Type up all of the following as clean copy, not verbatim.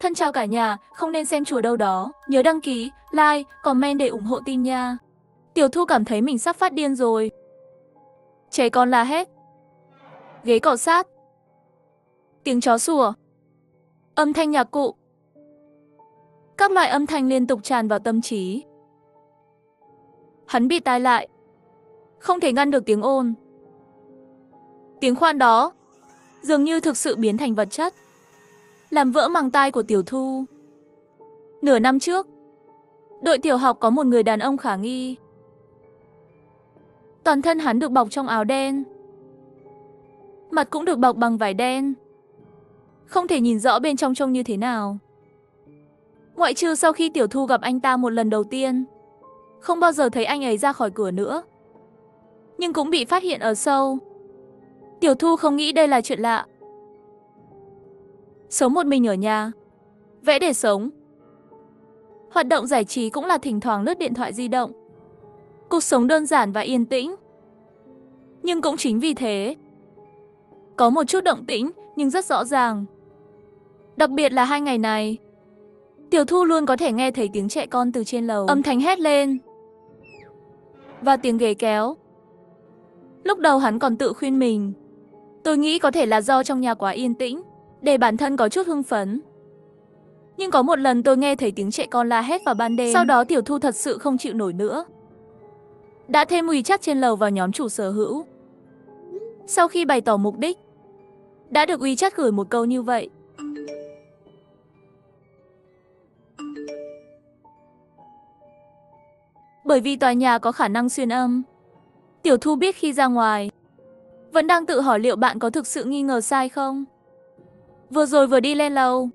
Thân chào cả nhà, không nên xem chùa đâu đó. Nhớ đăng ký, like, comment để ủng hộ team nha. Tiểu Thu cảm thấy mình sắp phát điên rồi. Trẻ con la hét. Ghế cọ sát. Tiếng chó sủa. Âm thanh nhạc cụ. Các loại âm thanh liên tục tràn vào tâm trí. Hắn bị tai lại. Không thể ngăn được tiếng ồn. Tiếng khoan đó dường như thực sự biến thành vật chất, làm vỡ màng tai của Tiểu Thu. Nửa năm trước, đội tiểu học có một người đàn ông khả nghi. Toàn thân hắn được bọc trong áo đen, mặt cũng được bọc bằng vải đen. Không thể nhìn rõ bên trong trông như thế nào. Ngoại trừ sau khi Tiểu Thu gặp anh ta một lần đầu tiên, không bao giờ thấy anh ấy ra khỏi cửa nữa. Nhưng cũng bị phát hiện ở sâu. Tiểu Thu không nghĩ đây là chuyện lạ. Sống một mình ở nhà, vẽ để sống. Hoạt động giải trí cũng là thỉnh thoảng lướt điện thoại di động. Cuộc sống đơn giản và yên tĩnh. Nhưng cũng chính vì thế, có một chút động tĩnh nhưng rất rõ ràng. Đặc biệt là 2 ngày này, Tiểu Thu luôn có thể nghe thấy tiếng trẻ con từ trên lầu, âm thanh hét lên và tiếng ghế kéo. Lúc đầu hắn còn tự khuyên mình, tôi nghĩ có thể là do trong nhà quá yên tĩnh, để bản thân có chút hưng phấn. Nhưng có một lần tôi nghe thấy tiếng trẻ con la hét vào ban đêm. Sau đó Tiểu Thu thật sự không chịu nổi nữa, đã thêm WeChat trên lầu vào nhóm chủ sở hữu. Sau khi bày tỏ mục đích, đã được WeChat gửi một câu như vậy. Bởi vì tòa nhà có khả năng xuyên âm, Tiểu Thu biết khi ra ngoài, vẫn đang tự hỏi liệu bạn có thực sự nghi ngờ sai không. Vừa rồi vừa đi lên lầu,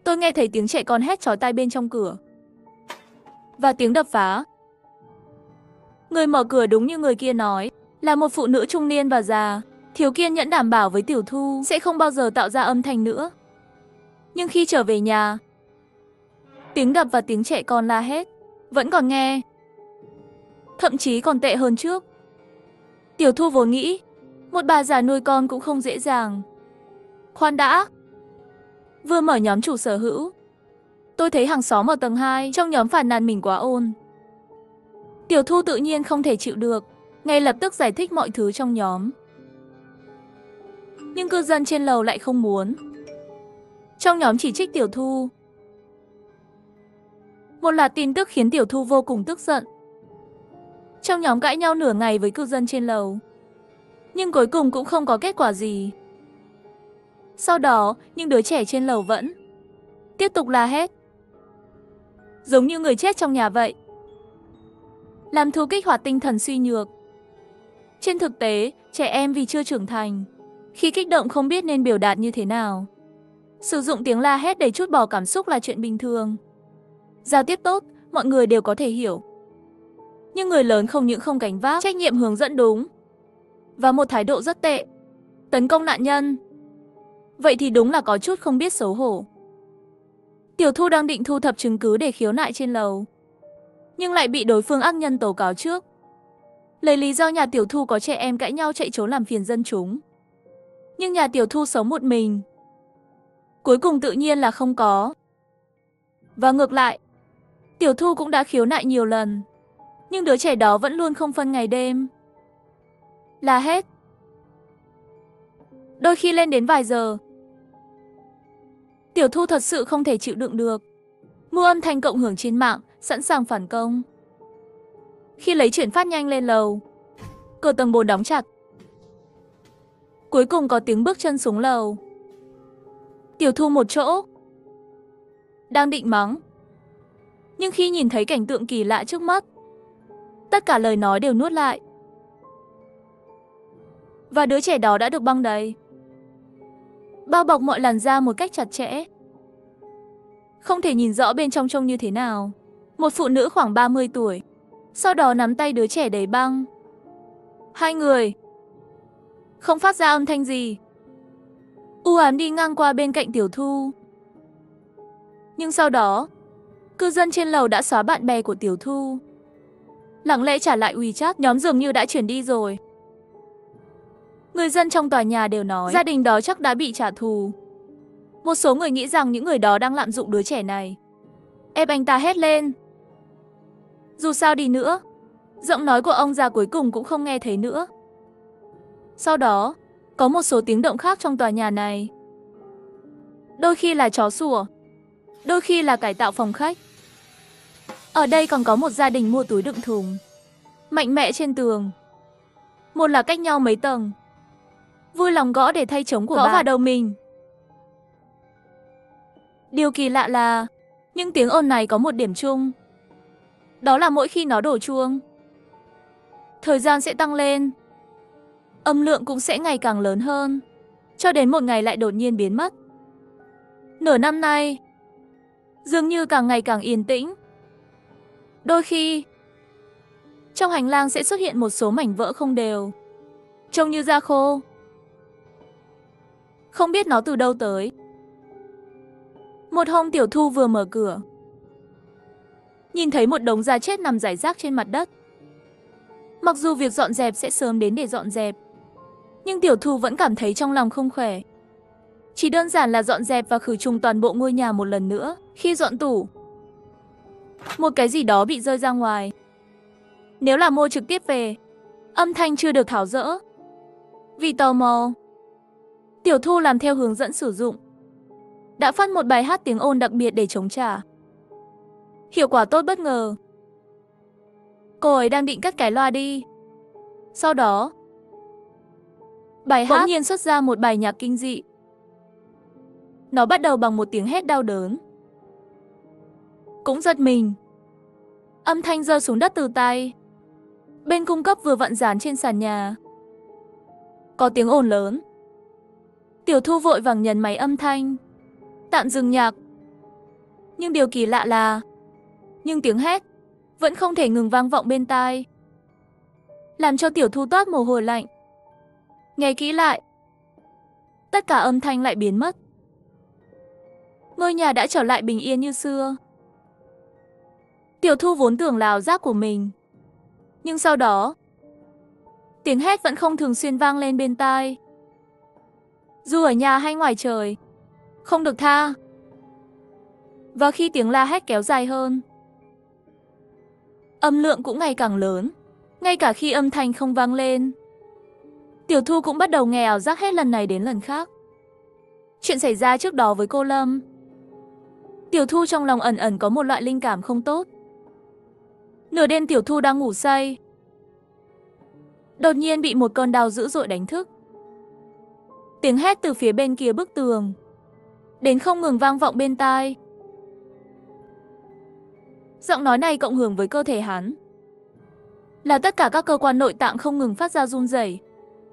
tôi nghe thấy tiếng trẻ con hét chói tai bên trong cửa và tiếng đập phá. Người mở cửa đúng như người kia nói, là một phụ nữ trung niên và già, thiếu kiên nhẫn đảm bảo với Tiểu Thu sẽ không bao giờ tạo ra âm thanh nữa. Nhưng khi trở về nhà, tiếng đập và tiếng trẻ con la hét vẫn còn nghe. Thậm chí còn tệ hơn trước. Tiểu Thu vốn nghĩ một bà già nuôi con cũng không dễ dàng. Khoan đã. Vừa mở nhóm chủ sở hữu, tôi thấy hàng xóm ở tầng 2 trong nhóm phàn nàn mình quá ồn. Tiểu Thu tự nhiên không thể chịu được, ngay lập tức giải thích mọi thứ trong nhóm. Nhưng cư dân trên lầu lại không muốn. Trong nhóm chỉ trích Tiểu Thu. Một loạt tin tức khiến Tiểu Thu vô cùng tức giận. Trong nhóm cãi nhau nửa ngày với cư dân trên lầu, nhưng cuối cùng cũng không có kết quả gì. Sau đó, những đứa trẻ trên lầu vẫn tiếp tục la hét, giống như người chết trong nhà vậy, làm Thu kích hoạt tinh thần suy nhược. Trên thực tế, trẻ em vì chưa trưởng thành, khi kích động không biết nên biểu đạt như thế nào. Sử dụng tiếng la hét để trút bỏ cảm xúc là chuyện bình thường. Giao tiếp tốt, mọi người đều có thể hiểu. Nhưng người lớn không những không gánh vác trách nhiệm hướng dẫn đúng, và một thái độ rất tệ, tấn công nạn nhân, vậy thì đúng là có chút không biết xấu hổ. Tiểu Thu đang định thu thập chứng cứ để khiếu nại trên lầu, nhưng lại bị đối phương ác nhân tố cáo trước. Lấy lý do nhà Tiểu Thu có trẻ em cãi nhau chạy trốn làm phiền dân chúng. Nhưng nhà Tiểu Thu sống một mình, cuối cùng tự nhiên là không có. Và ngược lại, Tiểu Thu cũng đã khiếu nại nhiều lần, nhưng đứa trẻ đó vẫn luôn không phân ngày đêm, la hét, đôi khi lên đến vài giờ. Tiểu Thu thật sự không thể chịu đựng được, mua âm thanh cộng hưởng trên mạng, sẵn sàng phản công. Khi lấy chuyển phát nhanh lên lầu, cửa tầng 4 đóng chặt. Cuối cùng có tiếng bước chân xuống lầu. Tiểu Thu một chỗ, đang định mắng, nhưng khi nhìn thấy cảnh tượng kỳ lạ trước mắt, tất cả lời nói đều nuốt lại. Và đứa trẻ đó đã được băng đầy, bao bọc mọi làn da một cách chặt chẽ. Không thể nhìn rõ bên trong trông như thế nào. Một phụ nữ khoảng 30 tuổi, sau đó nắm tay đứa trẻ đầy băng. Hai người không phát ra âm thanh gì, u ám đi ngang qua bên cạnh Tiểu Thu. Nhưng sau đó, cư dân trên lầu đã xóa bạn bè của Tiểu Thu, lặng lẽ trả lại WeChat, nhóm dường như đã chuyển đi rồi. Người dân trong tòa nhà đều nói gia đình đó chắc đã bị trả thù. Một số người nghĩ rằng những người đó đang lạm dụng đứa trẻ này. Ép anh ta hét lên. Dù sao đi nữa, giọng nói của ông già cuối cùng cũng không nghe thấy nữa. Sau đó, có một số tiếng động khác trong tòa nhà này. Đôi khi là chó sủa, đôi khi là cải tạo phòng khách. Ở đây còn có một gia đình mua túi đựng thùng mạnh mẽ trên tường. Một là cách nhau mấy tầng. Vui lòng gõ để thay trống của bạn. Gõ vào đầu mình. Điều kỳ lạ là những tiếng ồn này có một điểm chung. Đó là mỗi khi nó đổ chuông, thời gian sẽ tăng lên. Âm lượng cũng sẽ ngày càng lớn hơn, cho đến một ngày lại đột nhiên biến mất. Nửa năm nay, dường như càng ngày càng yên tĩnh. Đôi khi, trong hành lang sẽ xuất hiện một số mảnh vỡ không đều, trông như da khô. Không biết nó từ đâu tới. Một hôm Tiểu Thu vừa mở cửa, nhìn thấy một đống da chết nằm rải rác trên mặt đất. Mặc dù việc dọn dẹp sẽ sớm đến để dọn dẹp, nhưng Tiểu Thu vẫn cảm thấy trong lòng không khỏe. Chỉ đơn giản là dọn dẹp và khử trùng toàn bộ ngôi nhà một lần nữa. Khi dọn tủ, một cái gì đó bị rơi ra ngoài. Nếu là mua trực tiếp về, âm thanh chưa được tháo dỡ. Vì tò mò, Tiểu Thu làm theo hướng dẫn sử dụng, đã phát một bài hát tiếng ồn đặc biệt để chống trả. Hiệu quả tốt bất ngờ. Cô ấy đang định cất cái loa đi. Sau đó, bài hát bỗng nhiên xuất ra một bài nhạc kinh dị. Nó bắt đầu bằng một tiếng hét đau đớn. Cũng giật mình. Âm thanh rơi xuống đất từ tay. Bên cung cấp vừa vặn dán trên sàn nhà. Có tiếng ồn lớn. Tiểu Thu vội vàng nhấn máy âm thanh, tạm dừng nhạc. Nhưng điều kỳ lạ là nhưng tiếng hét vẫn không thể ngừng vang vọng bên tai, làm cho Tiểu Thu toát mồ hôi lạnh. Nghe kỹ lại, tất cả âm thanh lại biến mất. Ngôi nhà đã trở lại bình yên như xưa. Tiểu Thu vốn tưởng là ảo giác của mình, nhưng sau đó, tiếng hét vẫn không thường xuyên vang lên bên tai. Dù ở nhà hay ngoài trời, không được tha. Và khi tiếng la hét kéo dài hơn, âm lượng cũng ngày càng lớn. Ngay cả khi âm thanh không vang lên, Tiểu Thu cũng bắt đầu nghe ảo giác hết lần này đến lần khác. Chuyện xảy ra trước đó với cô Lâm. Tiểu Thu trong lòng ẩn ẩn có một loại linh cảm không tốt. Nửa đêm Tiểu Thu đang ngủ say, đột nhiên bị một cơn đau dữ dội đánh thức. Tiếng hét từ phía bên kia bức tường đến không ngừng vang vọng bên tai. Giọng nói này cộng hưởng với cơ thể hắn, là tất cả các cơ quan nội tạng không ngừng phát ra run rẩy.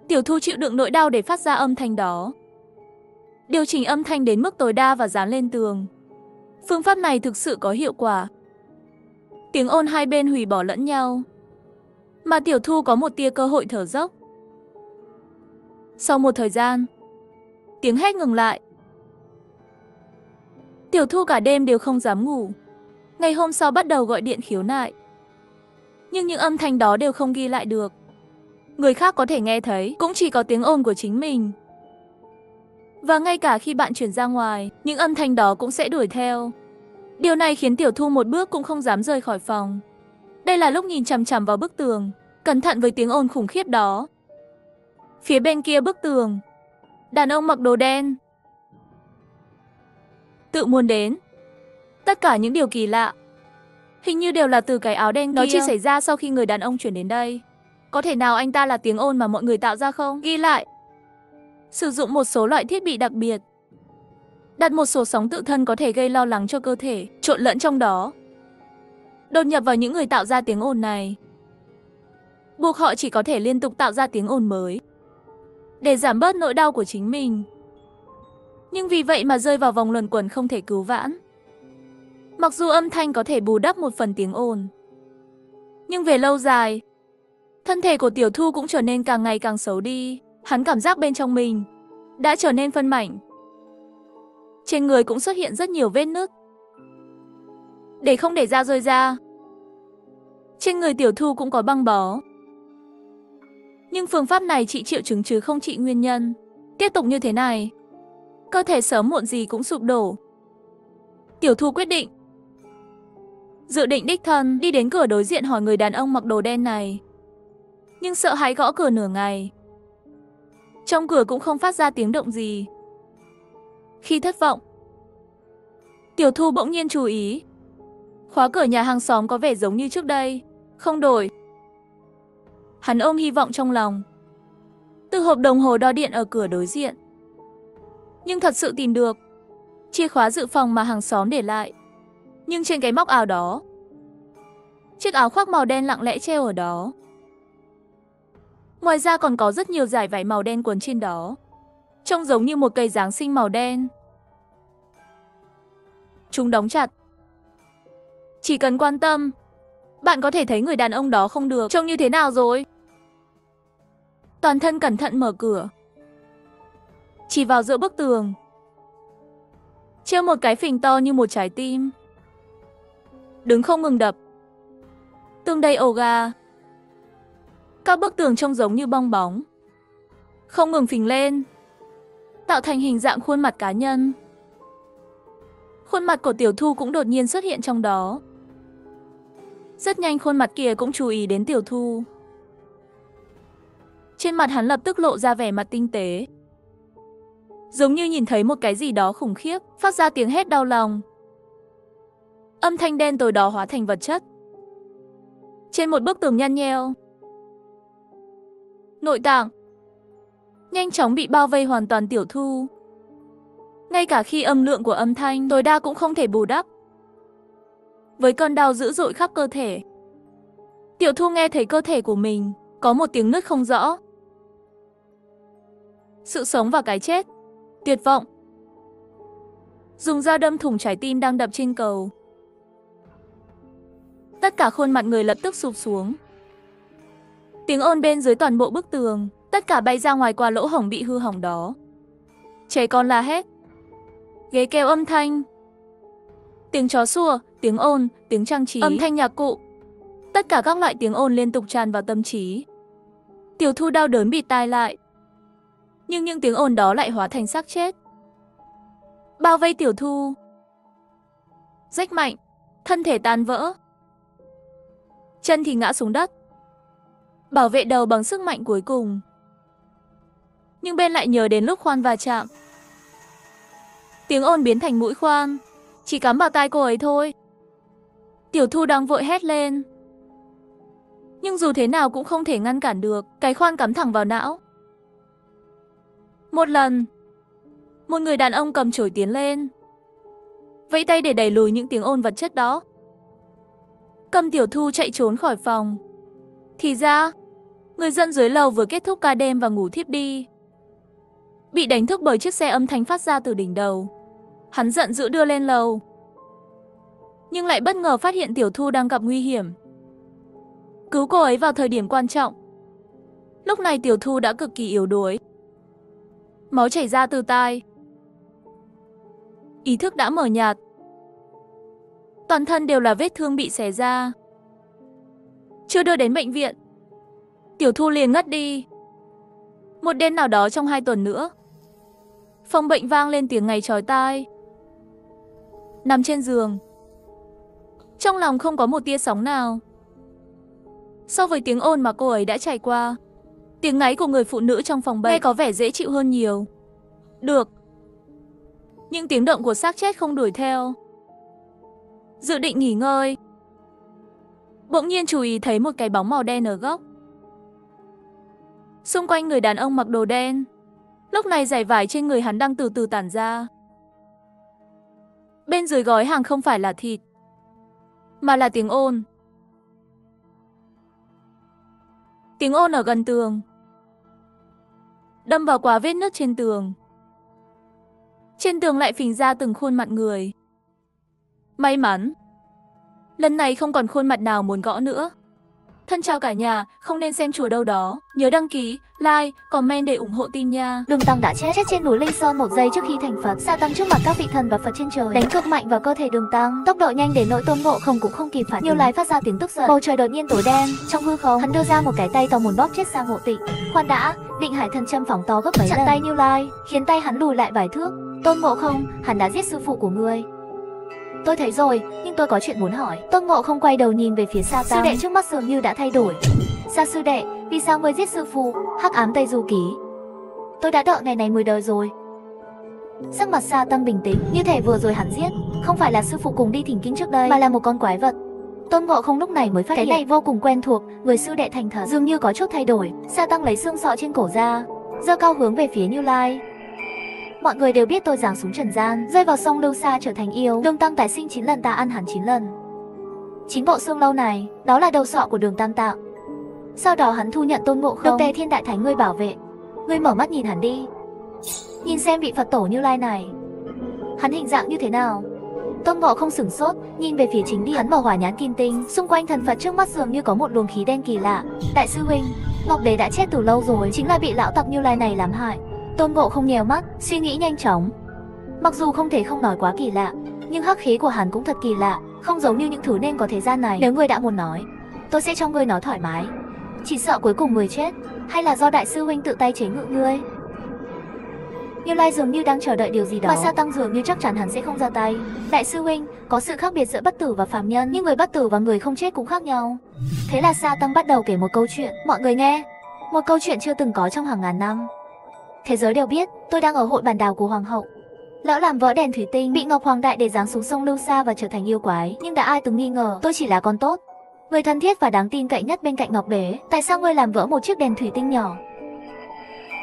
Tiểu Thu chịu đựng nỗi đau để phát ra âm thanh đó, điều chỉnh âm thanh đến mức tối đa và dán lên tường. Phương pháp này thực sự có hiệu quả. Tiếng ồn hai bên hủy bỏ lẫn nhau, mà Tiểu Thu có một tia cơ hội thở dốc. Sau một thời gian, tiếng hét ngừng lại. Tiểu Thu cả đêm đều không dám ngủ. Ngày hôm sau bắt đầu gọi điện khiếu nại. Nhưng những âm thanh đó đều không ghi lại được. Người khác có thể nghe thấy, cũng chỉ có tiếng ồn của chính mình. Và ngay cả khi bạn chuyển ra ngoài, những âm thanh đó cũng sẽ đuổi theo. Điều này khiến Tiểu Thu một bước cũng không dám rời khỏi phòng. Đây là lúc nhìn chằm chằm vào bức tường, cẩn thận với tiếng ồn khủng khiếp đó. Phía bên kia bức tường, đàn ông mặc đồ đen tự muốn đến. Tất cả những điều kỳ lạ hình như đều là từ cái áo đen kia. Nó chỉ xảy ra sau khi người đàn ông chuyển đến đây. Có thể nào anh ta là tiếng ồn mà mọi người tạo ra không? Ghi lại. Sử dụng một số loại thiết bị đặc biệt. Đặt một số sóng tự thân có thể gây lo lắng cho cơ thể, trộn lẫn trong đó. Đột nhập vào những người tạo ra tiếng ồn này, buộc họ chỉ có thể liên tục tạo ra tiếng ồn mới để giảm bớt nỗi đau của chính mình. Nhưng vì vậy mà rơi vào vòng luẩn quẩn không thể cứu vãn. Mặc dù âm thanh có thể bù đắp một phần tiếng ồn, nhưng về lâu dài, thân thể của Tiểu Thu cũng trở nên càng ngày càng xấu đi. Hắn cảm giác bên trong mình đã trở nên phân mảnh. Trên người cũng xuất hiện rất nhiều vết nứt. Để không để da rơi ra, trên người Tiểu Thu cũng có băng bó. Nhưng phương pháp này trị triệu chứng chứ không trị nguyên nhân. Tiếp tục như thế này, cơ thể sớm muộn gì cũng sụp đổ. Tiểu Thu quyết định, dự định đích thân đi đến cửa đối diện hỏi người đàn ông mặc đồ đen này. Nhưng sợ hãi gõ cửa nửa ngày. Trong cửa cũng không phát ra tiếng động gì. Khi thất vọng, Tiểu Thu bỗng nhiên chú ý. Khóa cửa nhà hàng xóm có vẻ giống như trước đây, không đổi. Hắn ôm hy vọng trong lòng. Từ hộp đồng hồ đo điện ở cửa đối diện. Nhưng thật sự tìm được chìa khóa dự phòng mà hàng xóm để lại. Nhưng trên cái móc áo đó, chiếc áo khoác màu đen lặng lẽ treo ở đó. Ngoài ra còn có rất nhiều dải vải màu đen quấn trên đó, trông giống như một cây Giáng sinh màu đen. Chúng đóng chặt. Chỉ cần quan tâm, bạn có thể thấy người đàn ông đó không được trông như thế nào rồi. Toàn thân cẩn thận mở cửa. Chỉ vào giữa bức tường, treo một cái phình to như một trái tim, đứng không ngừng đập. Tường đầy ổ gà. Các bức tường trông giống như bong bóng, không ngừng phình lên, tạo thành hình dạng khuôn mặt cá nhân. Khuôn mặt của Tiểu Thu cũng đột nhiên xuất hiện trong đó. Rất nhanh khuôn mặt kia cũng chú ý đến Tiểu Thu. Trên mặt hắn lập tức lộ ra vẻ mặt tinh tế, giống như nhìn thấy một cái gì đó khủng khiếp, phát ra tiếng hét đau lòng. Âm thanh đen tối đó hóa thành vật chất. Trên một bức tường nhăn nheo, nội tạng nhanh chóng bị bao vây hoàn toàn Tiểu Thu. Ngay cả khi âm lượng của âm thanh tối đa cũng không thể bù đắp. Với cơn đau dữ dội khắp cơ thể, Tiểu Thu nghe thấy cơ thể của mình có một tiếng nứt không rõ. Sự sống và cái chết, tuyệt vọng. Dùng dao đâm thủng trái tim đang đập trên cầu. Tất cả khuôn mặt người lập tức sụp xuống. Tiếng ồn bên dưới toàn bộ bức tường, tất cả bay ra ngoài qua lỗ hổng bị hư hỏng đó. Trẻ con la hét, ghế kêu âm thanh, tiếng chó sủa, tiếng ồn, tiếng trang trí, âm thanh nhạc cụ. Tất cả các loại tiếng ồn liên tục tràn vào tâm trí. Tiểu Thu đau đớn bịt tai lại. Nhưng những tiếng ồn đó lại hóa thành xác chết, bao vây Tiểu Thu. Rách mạnh, thân thể tan vỡ. Chân thì ngã xuống đất, bảo vệ đầu bằng sức mạnh cuối cùng. Nhưng bên lại nhớ đến lúc khoan va chạm. Tiếng ồn biến thành mũi khoan, chỉ cắm vào tai cô ấy thôi. Tiểu Thu đang vội hét lên. Nhưng dù thế nào cũng không thể ngăn cản được cái khoan cắm thẳng vào não. Một lần, một người đàn ông cầm chổi tiến lên, vẫy tay để đẩy lùi những tiếng ồn vật chất đó. Cầm Tiểu Thu chạy trốn khỏi phòng. Thì ra, người dân dưới lầu vừa kết thúc ca đêm và ngủ thiếp đi. Bị đánh thức bởi chiếc xe âm thanh phát ra từ đỉnh đầu. Hắn giận dữ đưa lên lầu, nhưng lại bất ngờ phát hiện Tiểu Thu đang gặp nguy hiểm. Cứu cô ấy vào thời điểm quan trọng. Lúc này Tiểu Thu đã cực kỳ yếu đuối, máu chảy ra từ tai, ý thức đã mờ nhạt, toàn thân đều là vết thương bị xé ra. Chưa đưa đến bệnh viện, Tiểu Thu liền ngất đi. Một đêm nào đó trong 2 tuần nữa, phòng bệnh vang lên tiếng ngáy chói tai. Nằm trên giường, trong lòng không có một tia sóng nào. So với tiếng ồn mà cô ấy đã trải qua, tiếng ngáy của người phụ nữ trong phòng bệnh nghe có vẻ dễ chịu hơn nhiều. Được, những tiếng động của xác chết không đuổi theo. Dự định nghỉ ngơi, bỗng nhiên chú ý thấy một cái bóng màu đen ở góc. Xung quanh người đàn ông mặc đồ đen, lúc này dải vải trên người hắn đang từ từ tản ra. Bên dưới gói hàng không phải là thịt, mà là tiếng ồn. Tiếng ồn ở gần tường, đâm vào quá vết nứt trên tường. Trên tường lại phình ra từng khuôn mặt người. May mắn, lần này không còn khuôn mặt nào muốn gõ nữa. Thân chào cả nhà, không nên xem chùa đâu đó. Nhớ đăng ký, like, comment để ủng hộ team nha. Đường Tăng đã chết trên núi Linh Sơn 1 giây trước khi thành Phật. Sa tăng trước mặt các vị thần và Phật trên trời, đánh cực mạnh vào cơ thể Đường Tăng. Tốc độ nhanh đến nỗi Tôn Ngộ Không cũng không kịp phản ứng. Như Lai phát ra tiếng tức giận. Bầu trời đột nhiên tối đen. Trong hư không, hắn đưa ra một cái tay to muốn bóp chết Sa Ngộ Tịnh. Khoan đã, Định Hải thần châm phóng to gấp mấy lần, chặn tay Như Lai, khiến tay hắn lùi lại vài thước. Tôn Ngộ Không, hắn đã giết sư phụ của ngươi. Tôi thấy rồi, nhưng tôi có chuyện muốn hỏi. Tôn Ngộ Không quay đầu nhìn về phía Sa Tăng. Sư đệ trước mắt dường như đã thay đổi. Sa sư đệ, vì sao ngươi giết sư phụ? Hắc ám Tây Du Ký. Tôi đã đợi ngày này 10 đời rồi. Sắc mặt Sa Tăng bình tĩnh, như thể vừa rồi hắn giết không phải là sư phụ cùng đi thỉnh kinh trước đây, mà là một con quái vật. Tôn Ngộ Không lúc này mới phát hiện cái này vô cùng quen thuộc, người sư đệ thành thật dường như có chút thay đổi. Sa Tăng lấy xương sọ trên cổ ra, giơ cao hướng về phía Như Lai. Mọi người đều biết tôi giáng xuống trần gian, rơi vào sông Lưu Sa trở thành yêu. Đường Tăng tái sinh 9 lần, ta ăn hắn 9 lần. 9 bộ xương lâu này, đó là đầu sọ của Đường Tam Tạng. Sau đó hắn thu nhận Tôn Ngộ Không, được Tề Thiên Đại Thánh ngươi bảo vệ. Ngươi mở mắt nhìn hắn đi, nhìn xem vị Phật tổ Như Lai này, hắn hình dạng như thế nào? Tôn Ngộ Không sửng sốt, nhìn về phía chính đi, hắn mở hỏa nhãn kim tinh, xung quanh thần Phật trước mắt dường như có một luồng khí đen kỳ lạ. Đại sư huynh, Ngọc Đế đã chết từ lâu rồi, chính là bị lão tặc Như Lai này làm hại. Tôn Ngộ Không nhèo mắt, suy nghĩ nhanh chóng. Mặc dù không thể không nói quá kỳ lạ, nhưng hắc khí của hắn cũng thật kỳ lạ, không giống như những thứ nên có thế gian này. Nếu ngươi đã muốn nói, tôi sẽ cho ngươi nói thoải mái. Chỉ sợ cuối cùng người chết, hay là do đại sư huynh tự tay chế ngự ngươi? Như Lai dường như đang chờ đợi điều gì đó, mà Sa Tăng dường như chắc chắn hắn sẽ không ra tay. Đại sư huynh, có sự khác biệt giữa bất tử và phàm nhân, nhưng người bất tử và người không chết cũng khác nhau. Thế là Sa Tăng bắt đầu kể một câu chuyện, mọi người nghe. Một câu chuyện chưa từng có trong hàng ngàn năm. Thế giới đều biết, tôi đang ở hội bàn đào của hoàng hậu. Lỡ làm vỡ đèn thủy tinh, bị Ngọc Hoàng Đại Đế giáng xuống sông Lưu Sa và trở thành yêu quái. Nhưng đã ai từng nghi ngờ tôi chỉ là con tốt, người thân thiết và đáng tin cậy nhất bên cạnh Ngọc Đế. Tại sao ngươi làm vỡ một chiếc đèn thủy tinh nhỏ,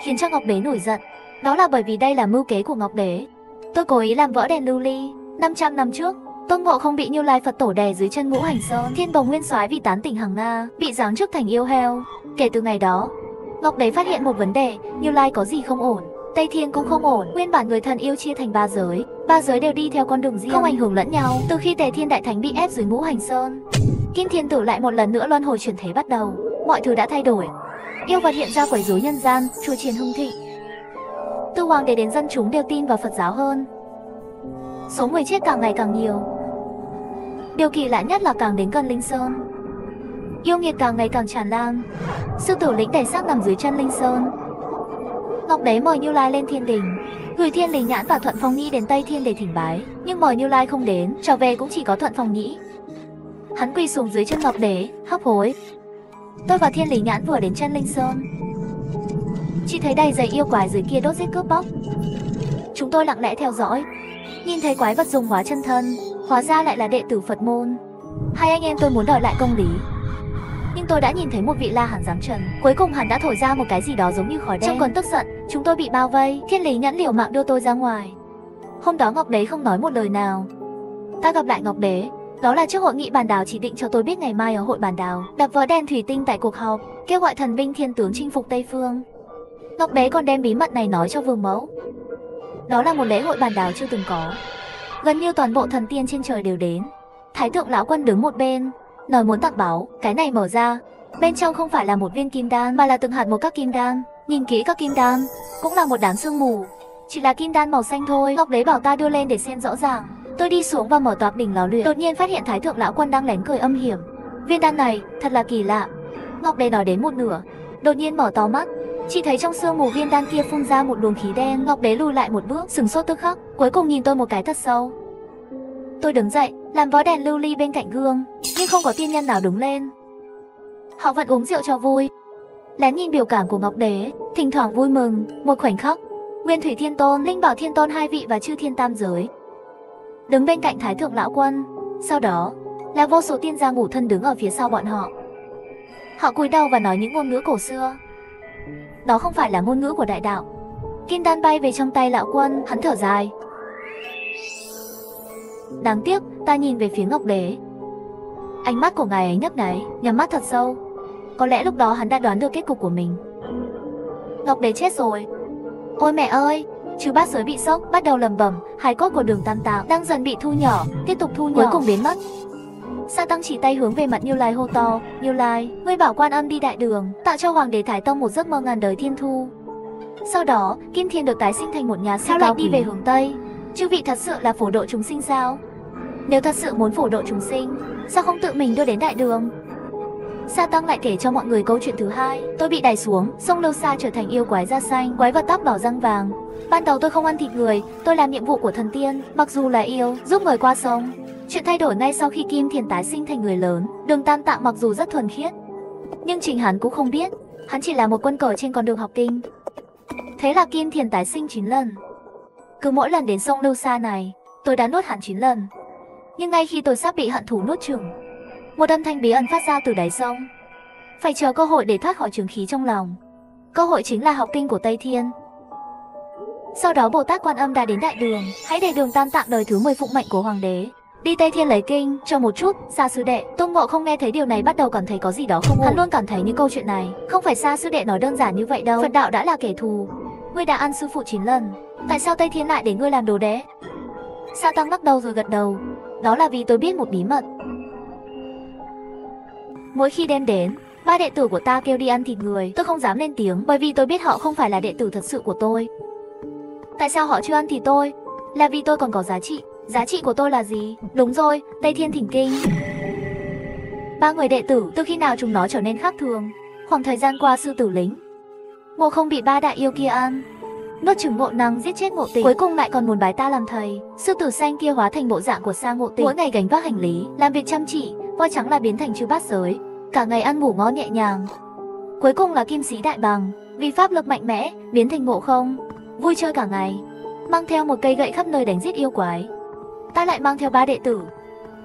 khiến cho Ngọc Đế nổi giận? Đó là bởi vì đây là mưu kế của Ngọc Đế. Tôi cố ý làm vỡ đèn lưu ly. 500 năm trước, Tôn Ngộ Không bị Như Lai Phật tổ đè dưới chân Ngũ Hành Sơn. Thiên Bồng Nguyên Soái vì tán tỉnh Hằng Nga, bị giáng chức thành yêu heo. Kể từ ngày đó, Ngọc Đế phát hiện một vấn đề, Như Lai có gì không ổn, Tây Thiên cũng không ổn. Nguyên bản người thần yêu chia thành 3 giới, 3 giới đều đi theo con đường riêng, không ảnh hưởng lẫn nhau. Từ khi Tề Thiên Đại Thánh bị ép dưới Ngũ Hành Sơn, Kim Thiên Tử lại một lần nữa luân hồi chuyển thế bắt đầu. Mọi thứ đã thay đổi. Yêu vật hiện ra quấy rối nhân gian, chùa chiền hưng thịnh. Từ hoàng đế đến dân chúng đều tin vào Phật giáo hơn. Số người chết càng ngày càng nhiều. Điều kỳ lạ nhất là càng đến gần Linh Sơn, yêu nghiệt càng ngày càng tràn lan. Sư tử lĩnh đầy xác nằm dưới chân Linh Sơn. Ngọc Đế mời Như Lai lên thiên đình, gửi Thiên Lý Nhãn và Thuận Phong Nhĩ đến Tây Thiên để thỉnh bái, nhưng mời Như Lai không đến, trở về cũng chỉ có Thuận Phong Nhĩ. Hắn quỳ xuống dưới chân Ngọc Đế, hấp hối. Tôi và Thiên Lý Nhãn vừa đến chân Linh Sơn, chỉ thấy đầy giày yêu quái dưới kia đốt giết cướp bóc. Chúng tôi lặng lẽ theo dõi, nhìn thấy quái vật dùng hóa chân thân, hóa ra lại là đệ tử Phật môn. Hai anh em tôi muốn đòi lại công lý, nhưng tôi đã nhìn thấy một vị La Hán giáng trần. Cuối cùng hắn đã thổi ra một cái gì đó giống như khói đen. Trong cơn tức giận, chúng tôi bị bao vây. Thiên Lý Nhãn liều mạng đưa tôi ra ngoài. Hôm đó Ngọc Đế không nói một lời nào. Ta gặp lại Ngọc Đế, đó là trước hội nghị bàn đào chỉ định cho tôi biết ngày mai ở hội bàn đào, đập vỡ đèn thủy tinh tại cuộc họp, kêu gọi thần binh thiên tướng chinh phục Tây Phương. Ngọc Đế còn đem bí mật này nói cho Vương Mẫu. Đó là một lễ hội bàn đào chưa từng có. Gần như toàn bộ thần tiên trên trời đều đến. Thái thượng lão quân đứng một bên, nói muốn tặng báu. Cái này mở ra, bên trong không phải là một viên kim đan, mà là từng hạt một các kim đan. Nhìn kỹ các kim đan, cũng là một đám sương mù, chỉ là kim đan màu xanh thôi. Ngọc Đế bảo ta đưa lên để xem rõ ràng. Tôi đi xuống và mở toạc đỉnh lò luyện, đột nhiên phát hiện Thái thượng lão quân đang lén cười âm hiểm. Viên đan này thật là kỳ lạ. Ngọc Đế nói đến một nửa, đột nhiên mở to mắt, chỉ thấy trong sương mù viên đan kia phun ra một luồng khí đen. Ngọc Đế lùi lại một bước, sửng sốt tức khắc, cuối cùng nhìn tôi một cái thật sâu. Tôi đứng dậy, làm vó đèn lưu ly bên cạnh gương, nhưng không có tiên nhân nào đứng lên. Họ vẫn uống rượu cho vui, lén nhìn biểu cảm của Ngọc Đế, thỉnh thoảng vui mừng. Một khoảnh khắc, Nguyên Thủy Thiên Tôn, Linh Bảo Thiên Tôn hai vị và Chư Thiên Tam Giới đứng bên cạnh Thái thượng lão quân. Sau đó là vô số tiên gia ngủ thân đứng ở phía sau bọn họ. Họ cúi đầu và nói những ngôn ngữ cổ xưa. Đó không phải là ngôn ngữ của đại đạo. Kim đan bay về trong tay lão quân, hắn thở dài. Đáng tiếc, ta nhìn về phía Ngọc Đế. Ánh mắt của ngài ấy nhấp nháy, nhắm mắt thật sâu. Có lẽ lúc đó hắn đã đoán được kết cục của mình. Ngọc Đế chết rồi. Ôi mẹ ơi! Chư bát giới bị sốc, bắt đầu lầm bầm. Hài cốt của Đường Tam Tạng đang dần bị thu nhỏ, tiếp tục thu nhỏ, cuối cùng biến mất. Sa Tăng chỉ tay hướng về mặt Như Lai hô to, Như Lai, ngươi bảo Quan Âm đi đại đường, tạo cho Hoàng đế Thái Tông một giấc mơ ngàn đời thiên thu. Sau đó, Kim Thiên được tái sinh thành một nhà sư cao đi về hướng Tây. Chư vị thật sự là phổ độ chúng sinh sao? Nếu thật sự muốn phổ độ chúng sinh, sao không tự mình đưa đến đại đường? Sa Tăng lại kể cho mọi người câu chuyện thứ hai. Tôi bị đày xuống sông Lâu Sa trở thành yêu quái da xanh, quái vật tóc đỏ răng vàng. Ban đầu tôi không ăn thịt người, tôi làm nhiệm vụ của thần tiên, mặc dù là yêu, giúp người qua sông. Chuyện thay đổi ngay sau khi Kim Thiền tái sinh thành người lớn. Đường Tam Tạng mặc dù rất thuần khiết, nhưng chính hắn cũng không biết, hắn chỉ là một quân cờ trên con đường học kinh. Thế là Kim Thiền tái sinh 9 lần. Cứ mỗi lần đến sông Lâu Sa này, tôi đã nuốt hắn 9 lần. Nhưng ngay khi tôi sắp bị hận thù nuốt chửng, một âm thanh bí ẩn phát ra từ đáy sông. Phải chờ cơ hội để thoát khỏi trường khí trong lòng. Cơ hội chính là học kinh của Tây Thiên. Sau đó Bồ Tát Quan Âm đã đến đại đường, hãy để Đường Tam Tạng đời thứ 10 phụng mệnh của hoàng đế đi Tây Thiên lấy kinh. Cho một chút, Sa sư đệ, Tôn Ngộ không nghe thấy điều này bắt đầu cảm thấy có gì đó không ổn. Hắn luôn cảm thấy những câu chuyện này không phải Sa sư đệ nói đơn giản như vậy đâu. Phật đạo đã là kẻ thù, ngươi đã ăn sư phụ 9 lần, tại sao Tây Thiên lại để ngươi làm đồ đế? Sa Tăng lắc đầu rồi gật đầu. Đó là vì tôi biết một bí mật. Mỗi khi đêm đến, ba đệ tử của ta kêu đi ăn thịt người, tôi không dám lên tiếng, bởi vì tôi biết họ không phải là đệ tử thật sự của tôi. Tại sao họ chưa ăn thịt tôi? Là vì tôi còn có giá trị. Giá trị của tôi là gì? Đúng rồi, Tây Thiên thỉnh kinh. Ba người đệ tử, từ khi nào chúng nó trở nên khác thường? Khoảng thời gian qua sư tử lính Ngộ không bị ba đại yêu kia ăn, nuốt chửng Ngộ Năng, giết chết Ngộ Tịnh, cuối cùng lại còn muốn bái ta làm thầy. Sư tử xanh kia hóa thành bộ dạng của Sa Ngộ Tịnh, mỗi ngày gánh vác hành lý, làm việc chăm chỉ. Voi trắng là biến thành chư bát giới, cả ngày ăn ngủ ngon nhẹ nhàng. Cuối cùng là Kim Sĩ Đại Bằng, vì pháp lực mạnh mẽ, biến thành Ngộ Không, vui chơi cả ngày, mang theo một cây gậy khắp nơi đánh giết yêu quái. Ta lại mang theo ba đệ tử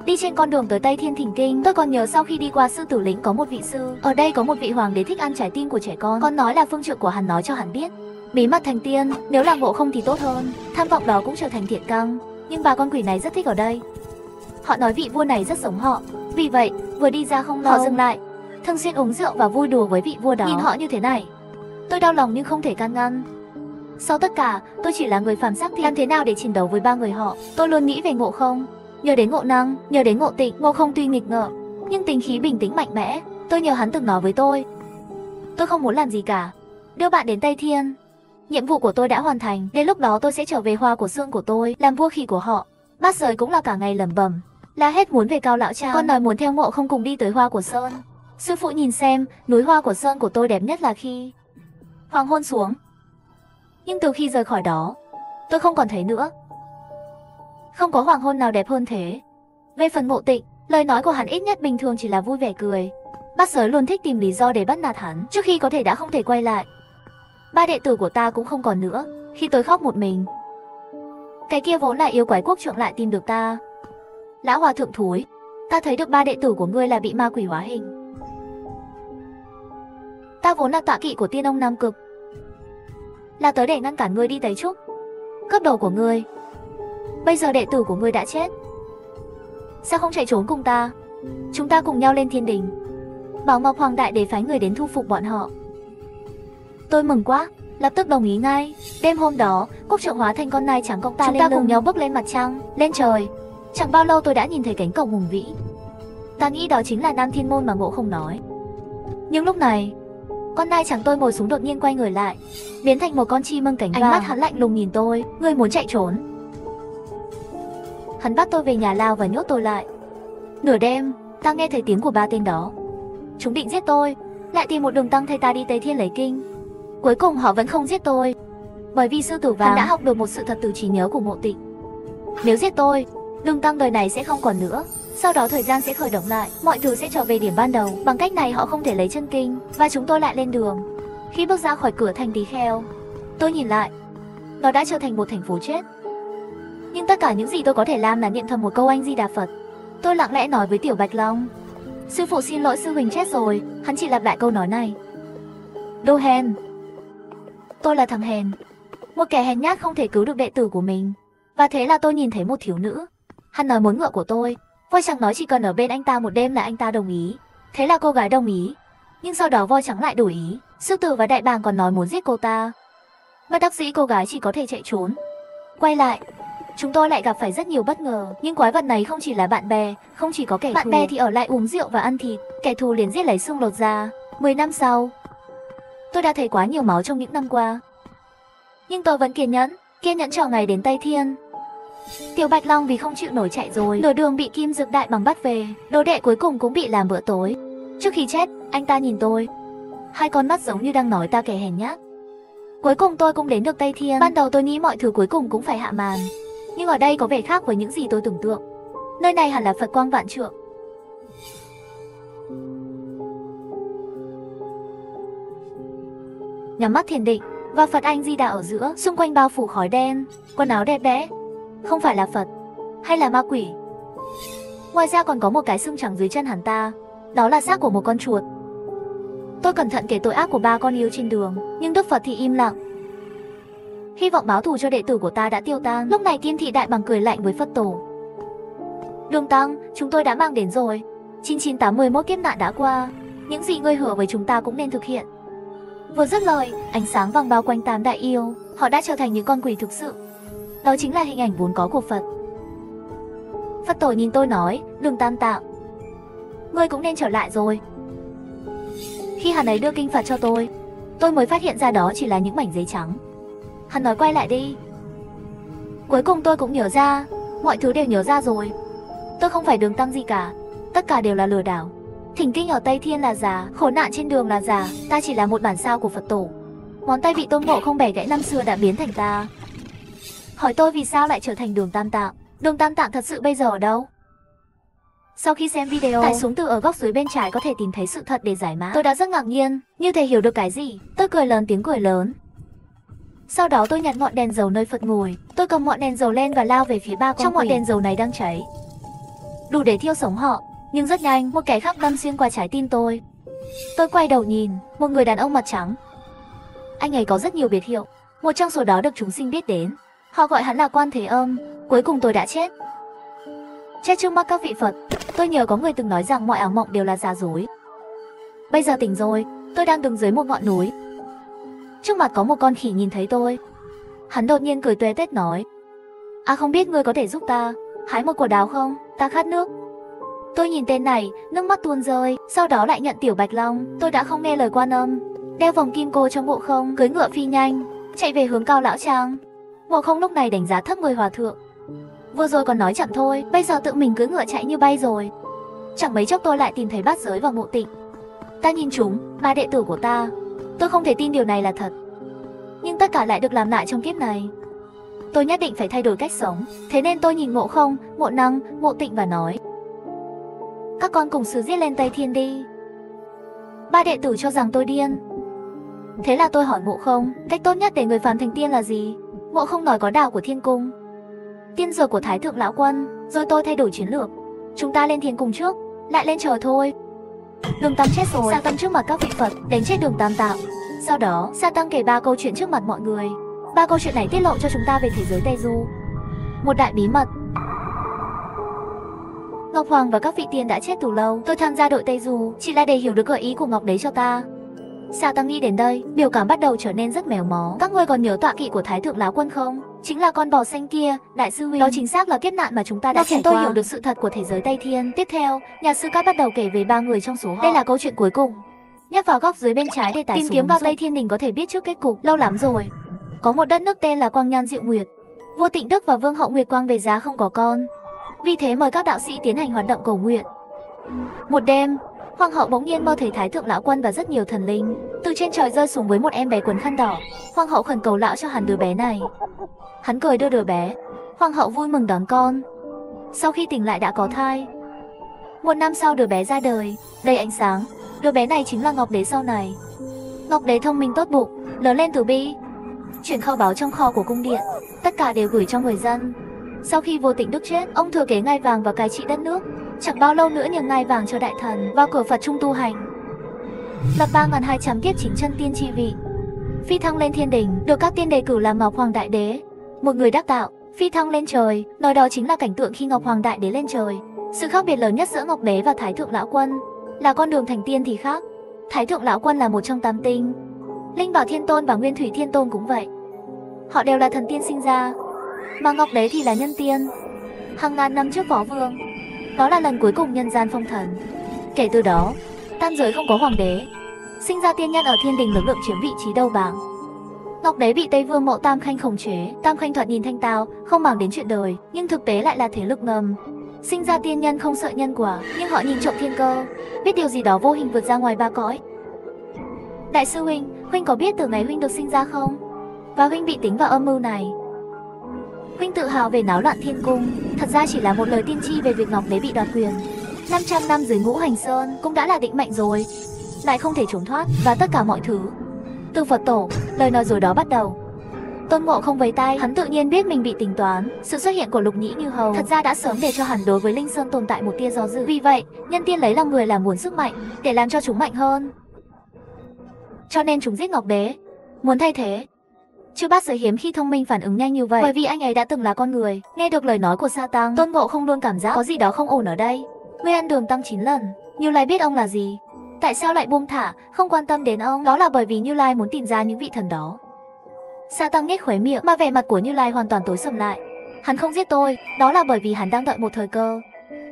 đi trên con đường tới Tây Thiên thỉnh kinh. Tôi còn nhớ sau khi đi qua sư tử lĩnh có một vị sư, ở đây có một vị hoàng đế thích ăn trái tim của trẻ con. Con nói là phương trượng của hắn nói cho hắn biết bí mật thành tiên, nếu là Ngộ Không thì tốt hơn. Tham vọng đó cũng trở thành thiện căn, nhưng ba con quỷ này rất thích ở đây. Họ nói vị vua này rất giống họ, vì vậy vừa đi ra không lâu họ dừng lại, thường xuyên uống rượu và vui đùa với vị vua đó. Nhìn họ như thế này, tôi đau lòng nhưng không thể can ngăn. Sau tất cả, tôi chỉ là người phàm xác thịt, làm thế nào để chiến đấu với ba người họ? Tôi luôn nghĩ về Ngộ Không, nhớ đến Ngộ Năng, nhớ đến Ngộ Tịnh. Ngộ Không tuy nghịch ngợm, nhưng tính khí bình tĩnh mạnh mẽ. Tôi nhớ hắn từng nói với tôi không muốn làm gì cả, đưa bạn đến Tây Thiên. Nhiệm vụ của tôi đã hoàn thành, đến lúc đó tôi sẽ trở về Hoa của Xương của tôi, làm vua khỉ của họ. Bát Giới cũng là cả ngày lẩm bẩm, la hết muốn về Cao Lão Trang. Con nói muốn theo Ngộ Không cùng đi tới Hoa của Sơn. Sư phụ nhìn xem, núi Hoa của Sơn của tôi đẹp nhất là khi hoàng hôn xuống. Nhưng từ khi rời khỏi đó, tôi không còn thấy nữa. Không có hoàng hôn nào đẹp hơn thế. Về phần Ngộ Tịnh, lời nói của hắn ít nhất bình thường chỉ là vui vẻ cười. Bát Giới luôn thích tìm lý do để bắt nạt hắn, trước khi có thể đã không thể quay lại. Ba đệ tử của ta cũng không còn nữa, khi tôi khóc một mình. Cái kia vốn là yêu quái quốc trượng lại tìm được ta. Lão hòa thượng thúi, ta thấy được ba đệ tử của ngươi là bị ma quỷ hóa hình. Ta vốn là tọa kỵ của Tiên Ông Nam Cực, là tới để ngăn cản ngươi đi Tây Trúc, cướp đồ của ngươi. Bây giờ đệ tử của ngươi đã chết, sao không chạy trốn cùng ta? Chúng ta cùng nhau lên thiên đình, bảo Ngọc Hoàng Đại Đế phái người đến thu phục bọn họ. Tôi mừng quá, lập tức đồng ý ngay. Đêm hôm đó, quốc trượng hóa thành con nai trắng cong ta chúng lên ta cùng nhau bước lên mặt trăng, lên trời. Chẳng bao lâu tôi đã nhìn thấy cánh cổng hùng vĩ. Ta nghĩ đó chính là Nam Thiên Môn mà Ngộ Không nói. Nhưng lúc này, con nai trắng tôi ngồi xuống đột nhiên quay người lại, biến thành một con chim mưng cánh vàng. Ánh mắt hắn lạnh lùng nhìn tôi. Ngươi muốn chạy trốn? Hắn bắt tôi về nhà lao và nhốt tôi lại. Nửa đêm, ta nghe thấy tiếng của ba tên đó. Chúng định giết tôi, lại tìm một đường tăng thay ta đi Tây Thiên lấy kinh. Cuối cùng họ vẫn không giết tôi, bởi vì sư tử vàng hắn đã học được một sự thật từ trí nhớ của Ngộ Tịnh. Nếu giết tôi, đường tăng đời này sẽ không còn nữa. Sau đó thời gian sẽ khởi động lại, mọi thứ sẽ trở về điểm ban đầu. Bằng cách này họ không thể lấy chân kinh, và chúng tôi lại lên đường. Khi bước ra khỏi cửa thành Tỳ Kheo, tôi nhìn lại, nó đã trở thành một thành phố chết. Nhưng tất cả những gì tôi có thể làm là niệm thầm một câu Anh Di Đà Phật. Tôi lặng lẽ nói với Tiểu Bạch Long, sư phụ xin lỗi, sư huynh chết rồi. Hắn chỉ lặp lại câu nói này. Đồ hèn. Tôi là thằng hèn, một kẻ hèn nhát không thể cứu được đệ tử của mình. Và thế là tôi nhìn thấy một thiếu nữ. Hắn nói muốn ngựa của tôi. Voi trắng nói chỉ cần ở bên anh ta một đêm là anh ta đồng ý. Thế là cô gái đồng ý. Nhưng sau đó voi trắng lại đổi ý. Sư tử và đại bàng còn nói muốn giết cô ta. Bất đắc dĩ cô gái chỉ có thể chạy trốn. Quay lại, chúng tôi lại gặp phải rất nhiều bất ngờ. Nhưng quái vật này không chỉ là bạn bè, không chỉ có kẻ thù. Bạn bè thì ở lại uống rượu và ăn thịt, kẻ thù liền giết lấy xương lột da. 10 năm sau, tôi đã thấy quá nhiều máu trong những năm qua. Nhưng tôi vẫn kiên nhẫn chờ ngày đến Tây Thiên. Tiểu Bạch Long vì không chịu nổi chạy rồi, nửa đường bị Kim Dược Đại Bằng bắt về. Đồ đệ cuối cùng cũng bị làm bữa tối. Trước khi chết, anh ta nhìn tôi. Hai con mắt giống như đang nói ta kẻ hèn nhát. Cuối cùng tôi cũng đến được Tây Thiên. Ban đầu tôi nghĩ mọi thứ cuối cùng cũng phải hạ màn. Nhưng ở đây có vẻ khác với những gì tôi tưởng tượng. Nơi này hẳn là Phật quang vạn trượng. Nhắm mắt thiền định, và Phật Anh Di Đà ở giữa, xung quanh bao phủ khói đen, quần áo đẹp đẽ. Không phải là Phật, hay là ma quỷ. Ngoài ra còn có một cái xương trắng dưới chân hắn ta. Đó là xác của một con chuột. Tôi cẩn thận kể tội ác của ba con yêu trên đường, nhưng Đức Phật thì im lặng. Hy vọng báo thù cho đệ tử của ta đã tiêu tan. Lúc này Kim Thị Đại Bằng cười lạnh với Phật Tổ. Đường Tăng, chúng tôi đã mang đến rồi. 9981 kiếp nạn đã qua. Những gì ngươi hứa với chúng ta cũng nên thực hiện. Vừa dứt lời, ánh sáng vàng bao quanh Tam Đại Yêu. Họ đã trở thành những con quỷ thực sự. Đó chính là hình ảnh vốn có của Phật. Phật Tổ nhìn tôi nói, Đường Tam Tạng, ngươi cũng nên trở lại rồi. Khi hắn ấy đưa kinh Phật cho tôi mới phát hiện ra đó chỉ là những mảnh giấy trắng. Hắn nói quay lại đi. Cuối cùng tôi cũng nhớ ra, mọi thứ đều nhớ ra rồi. Tôi không phải Đường Tăng gì cả, tất cả đều là lừa đảo. Thỉnh kinh ở Tây Thiên là giả, khổ nạn trên đường là giả, ta chỉ là một bản sao của Phật Tổ. Ngón tay bị Tôn Ngộ Không bẻ gãy năm xưa đã biến thành ta. Hỏi tôi vì sao lại trở thành Đường Tam Tạng. Đường Tam Tạng thật sự bây giờ ở đâu? Sau khi xem video, tải xuống từ ở góc dưới bên trái có thể tìm thấy sự thật để giải mã. Tôi đã rất ngạc nhiên, như thể hiểu được cái gì. Tôi cười lớn tiếng cười lớn. Sau đó tôi nhặt ngọn đèn dầu nơi Phật ngồi. Tôi cầm ngọn đèn dầu lên và lao về phía ba con quỷ. Trong ngọn đèn dầu này đang cháy, đủ để thiêu sống họ. Nhưng rất nhanh, một kẻ khác đâm xuyên qua trái tim tôi. Tôi quay đầu nhìn, một người đàn ông mặt trắng. Anh ấy có rất nhiều biệt hiệu, một trong số đó được chúng sinh biết đến. Họ gọi hắn là Quan Thế Âm. Cuối cùng tôi đã chết. Chết trước mắt các vị Phật. Tôi nhớ có người từng nói rằng mọi ảo mộng đều là giả dối. Bây giờ tỉnh rồi, tôi đang đứng dưới một ngọn núi. Trước mặt có một con khỉ nhìn thấy tôi. Hắn đột nhiên cười tuê tết nói, không biết ngươi có thể giúp ta hái một quả đào không? Ta khát nước. Tôi nhìn tên này, nước mắt tuôn rơi. Sau đó lại nhận Tiểu Bạch Long. Tôi đã không nghe lời Quan Âm, đeo vòng kim cô trong Ngộ Không, cưỡi ngựa phi nhanh, chạy về hướng Cao Lão Trang. Ngộ Không lúc này đánh giá thấp người hòa thượng. Vừa rồi còn nói chậm thôi, bây giờ tự mình cưỡi ngựa chạy như bay rồi. Chẳng mấy chốc tôi lại tìm thấy Bát Giới và Ngộ Tịnh. Ta nhìn chúng, ba đệ tử của ta. Tôi không thể tin điều này là thật. Nhưng tất cả lại được làm lại trong kiếp này. Tôi nhất định phải thay đổi cách sống. Thế nên tôi nhìn Ngộ Không, Ngộ Năng, Ngộ Tịnh và nói, các con cùng sứ giết lên Tây Thiên đi. Ba đệ tử cho rằng tôi điên. Thế là tôi hỏi Ngộ Không, cách tốt nhất để người phàm thành tiên là gì? Ngộ Không nói có đạo của Thiên Cung, tiên dược của Thái Thượng Lão Quân. Rồi tôi thay đổi chiến lược. Chúng ta lên thiên cung trước, lại lên trời thôi. Đường Tăng chết rồi, Sa Tăng trước mặt các vị Phật đánh chết Đường Tam Tạng. Sau đó Sa Tăng kể 3 câu chuyện trước mặt mọi người. 3 câu chuyện này tiết lộ cho chúng ta về thế giới Tây Du, một đại bí mật. Ngọc Hoàng và các vị tiên đã chết từ lâu. Tôi tham gia đội Tây Du chỉ là để hiểu được gợi ý của Ngọc Đế cho ta. Sa Tăng nghĩ đến đây, biểu cảm bắt đầu trở nên rất mèo mó. Các ngươi còn nhớ tọa kỵ của Thái Thượng Lão Quân không? Chính là con bò xanh kia, đại sư huynh. Đó chính xác là kiếp nạn mà chúng ta đã trải qua. Tôi hiểu được sự thật của thế giới Tây Thiên. Tiếp theo, nhà sư Cát bắt đầu kể về 3 người trong số họ. Đây là câu chuyện cuối cùng. Nhấp vào góc dưới bên trái để tải tìm kiếm vào Tây Thiên Đình có thể biết trước kết cục. Lâu lắm rồi, có một đất nước tên là Quang Nhan Diệu Nguyệt. Vua Tịnh Đức và Vương hậu Nguyệt Quang về giá không có con, vì thế mời các đạo sĩ tiến hành hoạt động cầu nguyện. Một đêm, Hoàng hậu bỗng nhiên mơ thấy Thái Thượng Lão Quân và rất nhiều thần linh từ trên trời rơi xuống với một em bé quấn khăn đỏ. Hoàng hậu khẩn cầu lão cho hắn đứa bé này. Hắn cười đưa đứa bé. Hoàng hậu vui mừng đón con. Sau khi tỉnh lại đã có thai. 1 năm sau đứa bé ra đời, đầy ánh sáng. Đứa bé này chính là Ngọc Đế sau này. Ngọc Đế thông minh tốt bụng, lớn lên từ bi, chuyển kho báu trong kho của cung điện, tất cả đều gửi cho người dân. Sau khi vua Tịnh Đức chết, ông thừa kế ngai vàng và cai trị đất nước. Chẳng bao lâu nữa nhường ngai vàng cho đại thần, vào cửa Phật trung tu hành, lập 3200 kiếp chính chân tiên chi vị, phi thăng lên thiên đình, được các tiên đề cử làm Ngọc Hoàng Đại Đế. Một người đắc đạo, phi thăng lên trời, nói đó chính là cảnh tượng khi Ngọc Hoàng Đại Đế lên trời. Sự khác biệt lớn nhất giữa Ngọc Đế và Thái Thượng Lão Quân là con đường thành tiên thì khác. Thái Thượng Lão Quân là một trong 8 tinh, Linh Bảo Thiên Tôn và Nguyên Thủy Thiên Tôn cũng vậy. Họ đều là thần tiên sinh ra, mà Ngọc Đế thì là nhân tiên. Hàng ngàn năm trước Võ Vương, đó là lần cuối cùng nhân gian phong thần. Kể từ đó, tam giới không có hoàng đế, sinh ra tiên nhân ở thiên đình lực lượng chiếm vị trí đầu bảng. Ngọc Đế bị Tây Vương Mộ Tam Khanh khống chế. Tam Khanh thoạt nhìn thanh tao, không màng đến chuyện đời, nhưng thực tế lại là thế lực ngầm. Sinh ra tiên nhân không sợ nhân quả, nhưng họ nhìn trộm thiên cơ, biết điều gì đó vô hình vượt ra ngoài ba cõi. Đại sư huynh có biết từ ngày huynh được sinh ra không? Và huynh bị tính vào âm mưu này. Huynh tự hào về náo loạn thiên cung, thật ra chỉ là một lời tiên tri về việc Ngọc Đế bị đoạt quyền. 500 năm dưới Ngũ Hành Sơn cũng đã là định mệnh rồi, lại không thể trốn thoát, và tất cả mọi thứ từ Phật tổ, lời nói dối đó bắt đầu. Tôn Ngộ không vẫy tay, hắn tự nhiên biết mình bị tính toán. Sự xuất hiện của Lục Nhĩ Như Hầu thật ra đã sớm để cho hắn đối với Linh Sơn tồn tại một tia do dự. Vì vậy, nhân tiên lấy lòng người là muốn sức mạnh, để làm cho chúng mạnh hơn. Cho nên chúng giết Ngọc Đế, muốn thay thế. Chư Bát Giới hiếm khi thông minh phản ứng nhanh như vậy, bởi vì anh ấy đã từng là con người. Nghe được lời nói của Sa Tăng, Tôn Ngộ không luôn cảm giác có gì đó không ổn ở đây. Ngươi ăn đường tăng 9 lần, Như Lai biết ông là gì, tại sao lại buông thả, không quan tâm đến ông? Đó là bởi vì Như Lai muốn tìm ra những vị thần đó. Sa Tăng nhếch khóe miệng, mà vẻ mặt của Như Lai hoàn toàn tối sầm lại. Hắn không giết tôi, đó là bởi vì hắn đang đợi một thời cơ.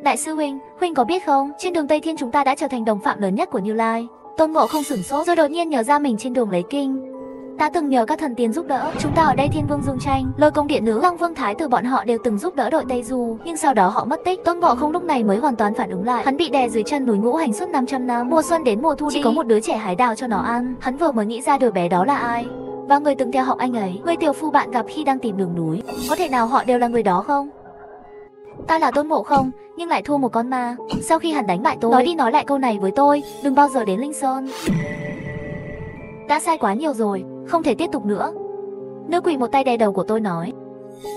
Đại sư huynh có biết không, trên đường Tây Thiên chúng ta đã trở thành đồng phạm lớn nhất của Như Lai. Tôn Ngộ không sửng sốt, rồi đột nhiên nhớ ra mình trên đường lấy kinh đã từng nhờ các thần tiên giúp đỡ. Chúng ta ở đây Thiên Vương Dương Tranh, Lôi Công Điện Nữ, Lăng Vương Thái Tử bọn họ đều từng giúp đỡ đội Tây Du, nhưng sau đó họ mất tích. Tôn Ngộ không lúc này mới hoàn toàn phản ứng lại. Hắn bị đè dưới chân núi Ngũ Hành suốt 500 năm, mùa xuân đến mùa thu chỉ có một đứa trẻ hái đào cho nó ăn. Hắn vừa mới nghĩ ra đứa bé đó là ai, và người từng theo học anh ấy, người tiểu phu bạn gặp khi đang tìm đường núi, có thể nào họ đều là người đó không? Ta là Tôn Ngộ không, nhưng lại thua một con ma. Sau khi hắn đánh bại tôi, nói đi nói lại câu này với tôi, đừng bao giờ đến Linh Sơn. Đã sai quá nhiều rồi, không thể tiếp tục nữa. Nữ quỷ một tay đè đầu của tôi nói.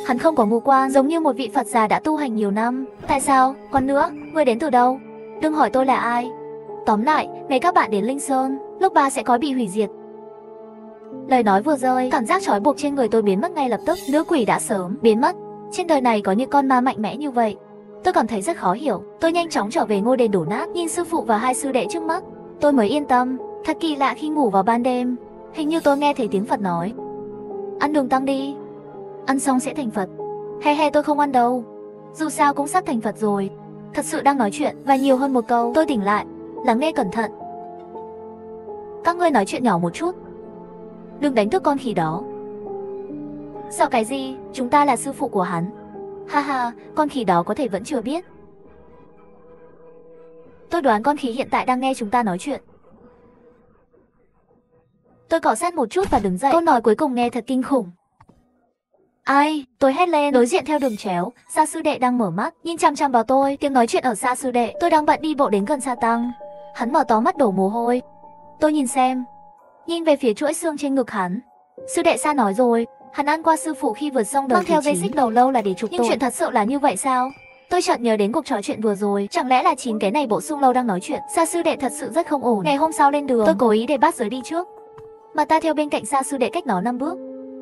Hắn không có ngũ quan, giống như một vị Phật già đã tu hành nhiều năm. Tại sao? Còn nữa, ngươi đến từ đâu? Đừng hỏi tôi là ai. Tóm lại, ngày các bạn đến Linh Sơn, lúc 3 sẽ có bị hủy diệt. Lời nói vừa rơi, cảm giác trói buộc trên người tôi biến mất ngay lập tức. Nữ quỷ đã sớm biến mất. Trên đời này có những con ma mạnh mẽ như vậy, tôi cảm thấy rất khó hiểu. Tôi nhanh chóng trở về ngôi đền đổ nát, nhìn sư phụ và hai sư đệ trước mắt, tôi mới yên tâm. Thật kỳ lạ, khi ngủ vào ban đêm, hình như tôi nghe thấy tiếng Phật nói: ăn đường tăng đi, ăn xong sẽ thành Phật. He, tôi không ăn đâu, dù sao cũng sắp thành Phật rồi. Thật sự đang nói chuyện, và nhiều hơn một câu. Tôi tỉnh lại, lắng nghe cẩn thận. Các ngươi nói chuyện nhỏ một chút, đừng đánh thức con khỉ đó. Sợ cái gì, chúng ta là sư phụ của hắn. Ha, con khỉ đó có thể vẫn chưa biết. Tôi đoán con khỉ hiện tại đang nghe chúng ta nói chuyện. Tôi cọ sát một chút và đứng dậy. Câu nói cuối cùng nghe thật kinh khủng. Ai? Tôi hét lên. Đối diện theo đường chéo, Sa sư đệ đang mở mắt, nhìn chằm chằm vào tôi. Tiếng nói chuyện ở Sa sư đệ. Tôi đang bận đi bộ đến gần Sa Tăng. Hắn mở to mắt đổ mồ hôi. Tôi nhìn về phía chuỗi xương trên ngực hắn. Sư đệ Sa nói rồi, hắn ăn qua sư phụ khi vượt sông đời, mang theo dây xích đầu lâu là để trục tội. Nhưng chuyện thật sự là như vậy sao? Tôi chợt nhớ đến cuộc trò chuyện vừa rồi, chẳng lẽ là 9 cái này bộ xương lâu đang nói chuyện? Sa sư đệ thật sự rất không ổn. Ngày hôm sau lên đường, tôi cố ý để Bát Giới đi trước, mà ta theo bên cạnh Sa sư đệ cách nó 5 bước.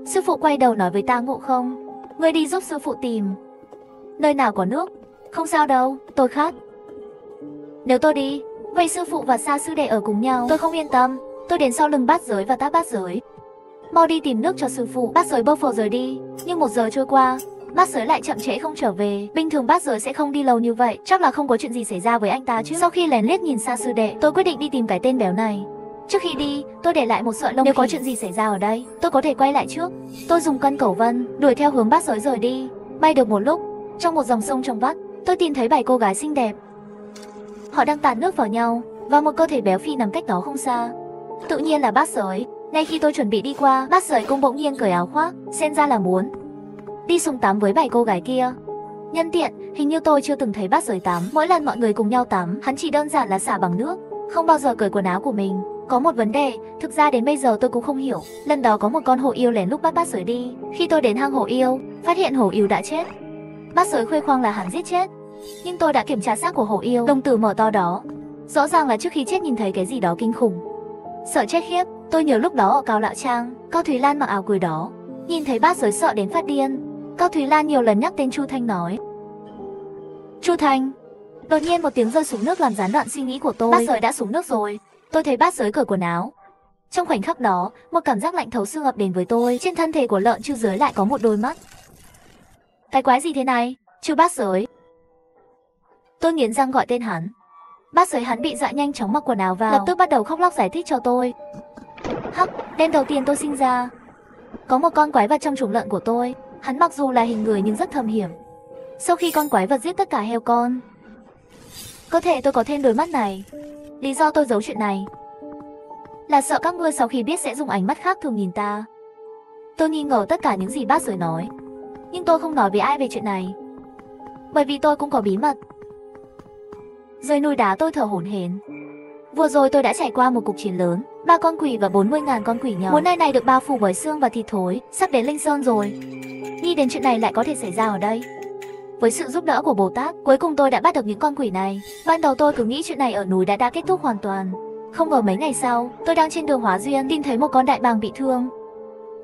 Sư phụ quay đầu nói với ta: Ngộ không, ngươi đi giúp sư phụ tìm nơi nào có nước. Không sao đâu, tôi khát. Nếu tôi đi, vậy sư phụ và Sa sư đệ ở cùng nhau, tôi không yên tâm. Tôi đến sau lưng Bát Giới và tát Bát Giới: mau đi tìm nước cho sư phụ. Bát Giới bơ phờ rời đi, nhưng 1 giờ trôi qua, Bát Giới lại chậm trễ không trở về. Bình thường Bát Giới sẽ không đi lâu như vậy, chắc là không có chuyện gì xảy ra với anh ta chứ. Sau khi lén liếc nhìn Sa sư đệ, tôi quyết định đi tìm cái tên béo này. Trước khi đi, tôi để lại một sợi lông. Nếu có chuyện gì xảy ra ở đây, tôi có thể quay lại trước. Tôi dùng cân cẩu vân đuổi theo hướng Bát Giới rời đi. Bay được một lúc, trong một dòng sông trong vắt, tôi tìm thấy 7 cô gái xinh đẹp. Họ đang tạt nước vào nhau, và một cơ thể béo phì nằm cách đó không xa. Tự nhiên là Bát Giới. Ngay khi tôi chuẩn bị đi qua, Bát Giới cũng bỗng nhiên cởi áo khoác, xem ra là muốn đi sùng tắm với 7 cô gái kia. Nhân tiện, hình như tôi chưa từng thấy Bát Giới tắm. Mỗi lần mọi người cùng nhau tắm, hắn chỉ đơn giản là xả bằng nước, không bao giờ cởi quần áo của mình. Có một vấn đề, thực ra đến bây giờ tôi cũng không hiểu. Lần đó có một con hổ yêu lén lúc bắt Bát Giới đi. Khi tôi đến hang hổ yêu, phát hiện hổ yêu đã chết. Bát Giới khoe khoang là hắn giết chết, nhưng tôi đã kiểm tra xác của hổ yêu, đồng tử mở to đó. Rõ ràng là trước khi chết nhìn thấy cái gì đó kinh khủng. Sợ chết khiếp. Tôi nhớ lúc đó ở Cao Lão Trang, Cao Thúy Lan mặc áo cưới đó, nhìn thấy Bát Giới sợ đến phát điên. Cao Thúy Lan nhiều lần nhắc tên Chu Thanh nói: Chu Thanh. Đột nhiên một tiếng rơi xuống nước làm gián đoạn suy nghĩ của tôi. Bát Giới đã xuống nước rồi. Tôi thấy Bát Giới cởi quần áo. Trong khoảnh khắc đó, một cảm giác lạnh thấu xương ập đến với tôi. Trên thân thể của lợn Chu Giới lại có một đôi mắt. Cái quái gì thế này? Chu Bát Giới. Tôi nghiến răng gọi tên hắn. Bát Giới hắn bị dọa nhanh chóng mặc quần áo vào, lập tức bắt đầu khóc lóc giải thích cho tôi. Hắc, đêm đầu tiên tôi sinh ra, có một con quái vật trong chuồng lợn của tôi. Hắn mặc dù là hình người nhưng rất thâm hiểm. Sau khi con quái vật giết tất cả heo con, cơ thể tôi có thêm đôi mắt này. Lý do tôi giấu chuyện này là sợ các ngươi sau khi biết sẽ dùng ánh mắt khác thường nhìn ta. Tôi nghi ngờ tất cả những gì bác giới nói, nhưng tôi không nói với ai về chuyện này, bởi vì tôi cũng có bí mật. Dưới núi đá tôi thở hổn hển. Vừa rồi tôi đã trải qua một cuộc chiến lớn, 3 con quỷ và 40.000 con quỷ nhỏ. Một nơi này được bao phủ bởi xương và thịt thối, sắp đến Linh Sơn rồi. Nghĩ đến chuyện này lại có thể xảy ra ở đây. Với sự giúp đỡ của Bồ Tát, cuối cùng tôi đã bắt được những con quỷ này. Ban đầu tôi cứ nghĩ chuyện này ở núi đã kết thúc hoàn toàn. Không ngờ mấy ngày sau, tôi đang trên đường hóa duyên tìm thấy một con đại bàng bị thương.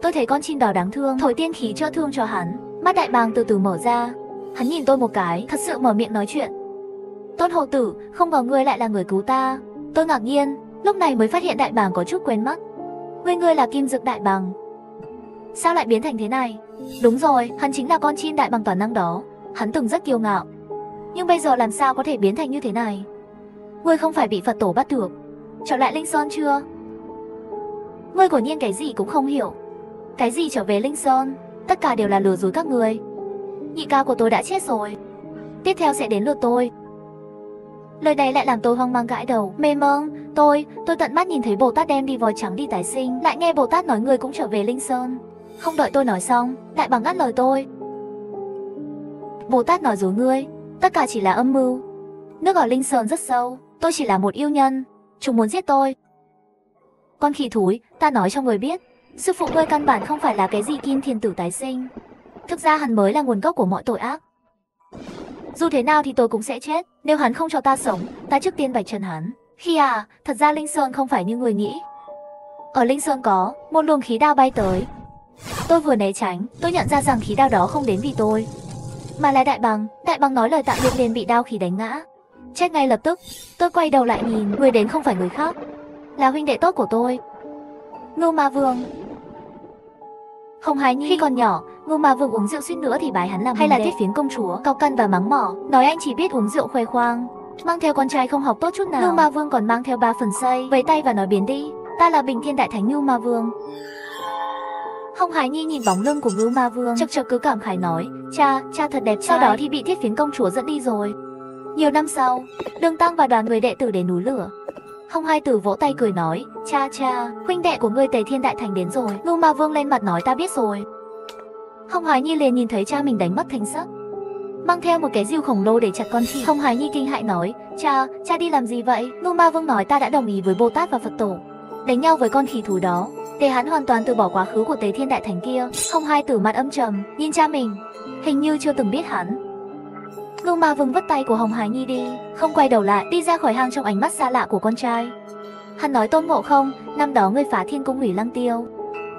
Tôi thấy con chim đỏ đáng thương, thổi tiên khí chữa thương cho hắn. Mắt đại bàng từ từ mở ra. Hắn nhìn tôi một cái, thật sự mở miệng nói chuyện. Tôn hộ tử, không ngờ ngươi lại là người cứu ta. Tôi ngạc nhiên, lúc này mới phát hiện đại bàng có chút quên mất. Ngươi là Kim Dực đại bàng. Sao lại biến thành thế này? Đúng rồi, hắn chính là con chim đại bàng toàn năng đó. Hắn từng rất kiêu ngạo, nhưng bây giờ làm sao có thể biến thành như thế này? Ngươi không phải bị Phật tổ bắt được, trở lại Linh Sơn chưa? Ngươi quả nhiên cái gì cũng không hiểu. Cái gì trở về Linh Sơn? Tất cả đều là lừa dối các ngươi. Nhị ca của tôi đã chết rồi, tiếp theo sẽ đến lượt tôi. Lời này lại làm tôi hoang mang gãi đầu, mê mông. Tôi tận mắt nhìn thấy Bồ Tát đem đi voi trắng đi tái sinh, lại nghe Bồ Tát nói ngươi cũng trở về Linh Sơn. Không đợi tôi nói xong, đại bàng ngắt lời tôi. Bồ Tát nói dối ngươi, tất cả chỉ là âm mưu. Nước ở Linh Sơn rất sâu, tôi chỉ là một yêu nhân, chúng muốn giết tôi. Con khỉ thúi, ta nói cho người biết, sư phụ ngươi căn bản không phải là cái gì Kim Thiên Tử tái sinh. Thực ra hắn mới là nguồn gốc của mọi tội ác. Dù thế nào thì tôi cũng sẽ chết, nếu hắn không cho ta sống, ta trước tiên vạch trần hắn. Khi thật ra Linh Sơn không phải như người nghĩ. Ở Linh Sơn có một luồng khí đao bay tới. Tôi vừa né tránh, tôi nhận ra rằng khí đao đó không đến vì tôi, mà là đại bàng. Đại bàng nói lời tạm biệt liền bị đao khí đánh ngã, chết ngay lập tức. Tôi quay đầu lại nhìn, người đến không phải người khác, là huynh đệ tốt của tôi, Ngưu Ma Vương. Hồng Hải Nhi. Khi còn nhỏ, Ngưu Ma Vương uống rượu suýt nữa thì bái hắn làm hay là Thiết Phiến công chúa, cau cằn và mắng mỏ, nói anh chỉ biết uống rượu khoe khoang, mang theo con trai không học tốt chút nào. Ngưu Ma Vương còn mang theo 3 phần xây, vẫy tay và nói biến đi, ta là Bình Thiên Đại Thánh Ngưu Ma Vương. Hồng Hải Nhi nhìn bóng lưng của Ngưu Ma Vương, chật chật cứ cảm khái nói, cha thật đẹp trai. Sau đó thì bị Thiết Phiến công chúa dẫn đi rồi. Nhiều năm sau, Đường Tăng và đoàn người đệ tử đến núi lửa. Hồng Hai Tử vỗ tay cười nói, cha, huynh đệ của ngươi Tề Thiên Đại Thánh đến rồi. Ngưu Ma Vương lên mặt nói ta biết rồi. Hồng Hải Nhi liền nhìn thấy cha mình đánh mất thanh sắc, mang theo một cái rìu khổng lồ để chặt con khỉ. Hồng Hải Nhi kinh hãi nói, cha đi làm gì vậy? Ngưu Ma Vương nói ta đã đồng ý với Bồ Tát và Phật tổ, đánh nhau với con khỉ thú đó, để hắn hoàn toàn từ bỏ quá khứ của Tề Thiên Đại Thánh kia. Hồng Hai Tử mặt âm trầm, nhìn cha mình, hình như chưa từng biết hắn. Ngưu Ma Vương vứt tay của Hồng Hải Nhi đi, không quay đầu lại, đi ra khỏi hang trong ánh mắt xa lạ của con trai. Hắn nói Tôn Ngộ Không, năm đó ngươi phá thiên cung hủy Lăng Tiêu,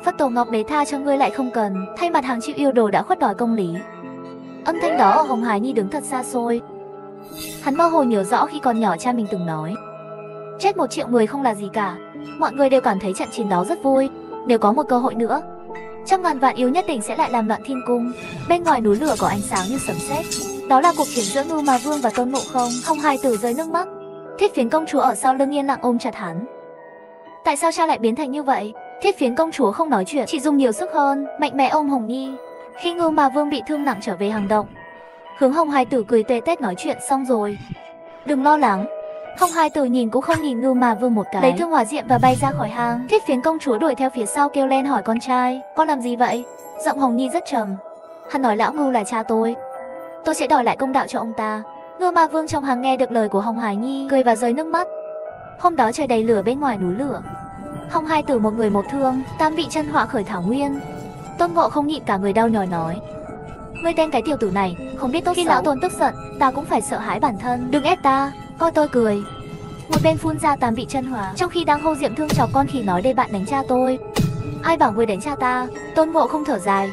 Phật tổ Ngọc Đế tha cho ngươi lại không cần, thay mặt hàng triệu yêu đồ đã khuất đòi công lý. Âm thanh đó ở Hồng Hải Nhi đứng thật xa xôi. Hắn mơ hồ nhớ rõ khi còn nhỏ cha mình từng nói, chết 1 triệu người không là gì cả. Mọi người đều cảm thấy trận chiến đó rất vui. Nếu có một cơ hội nữa, 100.000 vạn yêu nhất định sẽ lại làm loạn thiên cung. Bên ngoài núi lửa có ánh sáng như sấm sét. Đó là cuộc chiến giữa Ngưu Ma Vương và Tôn Ngộ Không. Hồng Hải Tử rơi nước mắt. Thiết Phiến công chúa ở sau lưng yên lặng ôm chặt hắn. Tại sao cha lại biến thành như vậy? Thiết Phiến công chúa không nói chuyện, chỉ dùng nhiều sức hơn, mạnh mẽ ôm Hồng Nhi. Khi Ngưu Ma Vương bị thương nặng trở về hang động, hướng Hồng Hải Tử cười tê tét nói chuyện xong rồi, đừng lo lắng. Hồng Hải Tử nhìn cũng không nhìn Ngưu Ma Vương một cái, lấy thương hỏa diệm và bay ra khỏi hang. Thiết Phiến công chúa đuổi theo phía sau kêu lên hỏi con trai, con làm gì vậy? Giọng Hồng Nhi rất trầm. Hắn nói lão Ngưu là cha tôi sẽ đòi lại công đạo cho ông ta. Ngưu Ma Vương trong hang nghe được lời của Hồng Hải Nhi, cười và rơi nước mắt. Hôm đó trời đầy lửa bên ngoài núi lửa. Hồng Hải Tử một người một thương, tam vị chân họa khởi thảo nguyên. Tôn Ngộ không nhịn cả người đau nhói nói, ngươi tên cái tiểu tử này, không biết tốt xấu. Khi lão Tôn tức giận, ta cũng phải sợ hãi bản thân. Đừng ép ta, coi tôi cười. Một bên phun ra tam vị chân hỏa, trong khi đang hô diệm thương chọc con khỉ nói đây bạn đánh cha tôi. Ai bảo ngươi đánh cha ta? Tôn Ngộ không thở dài,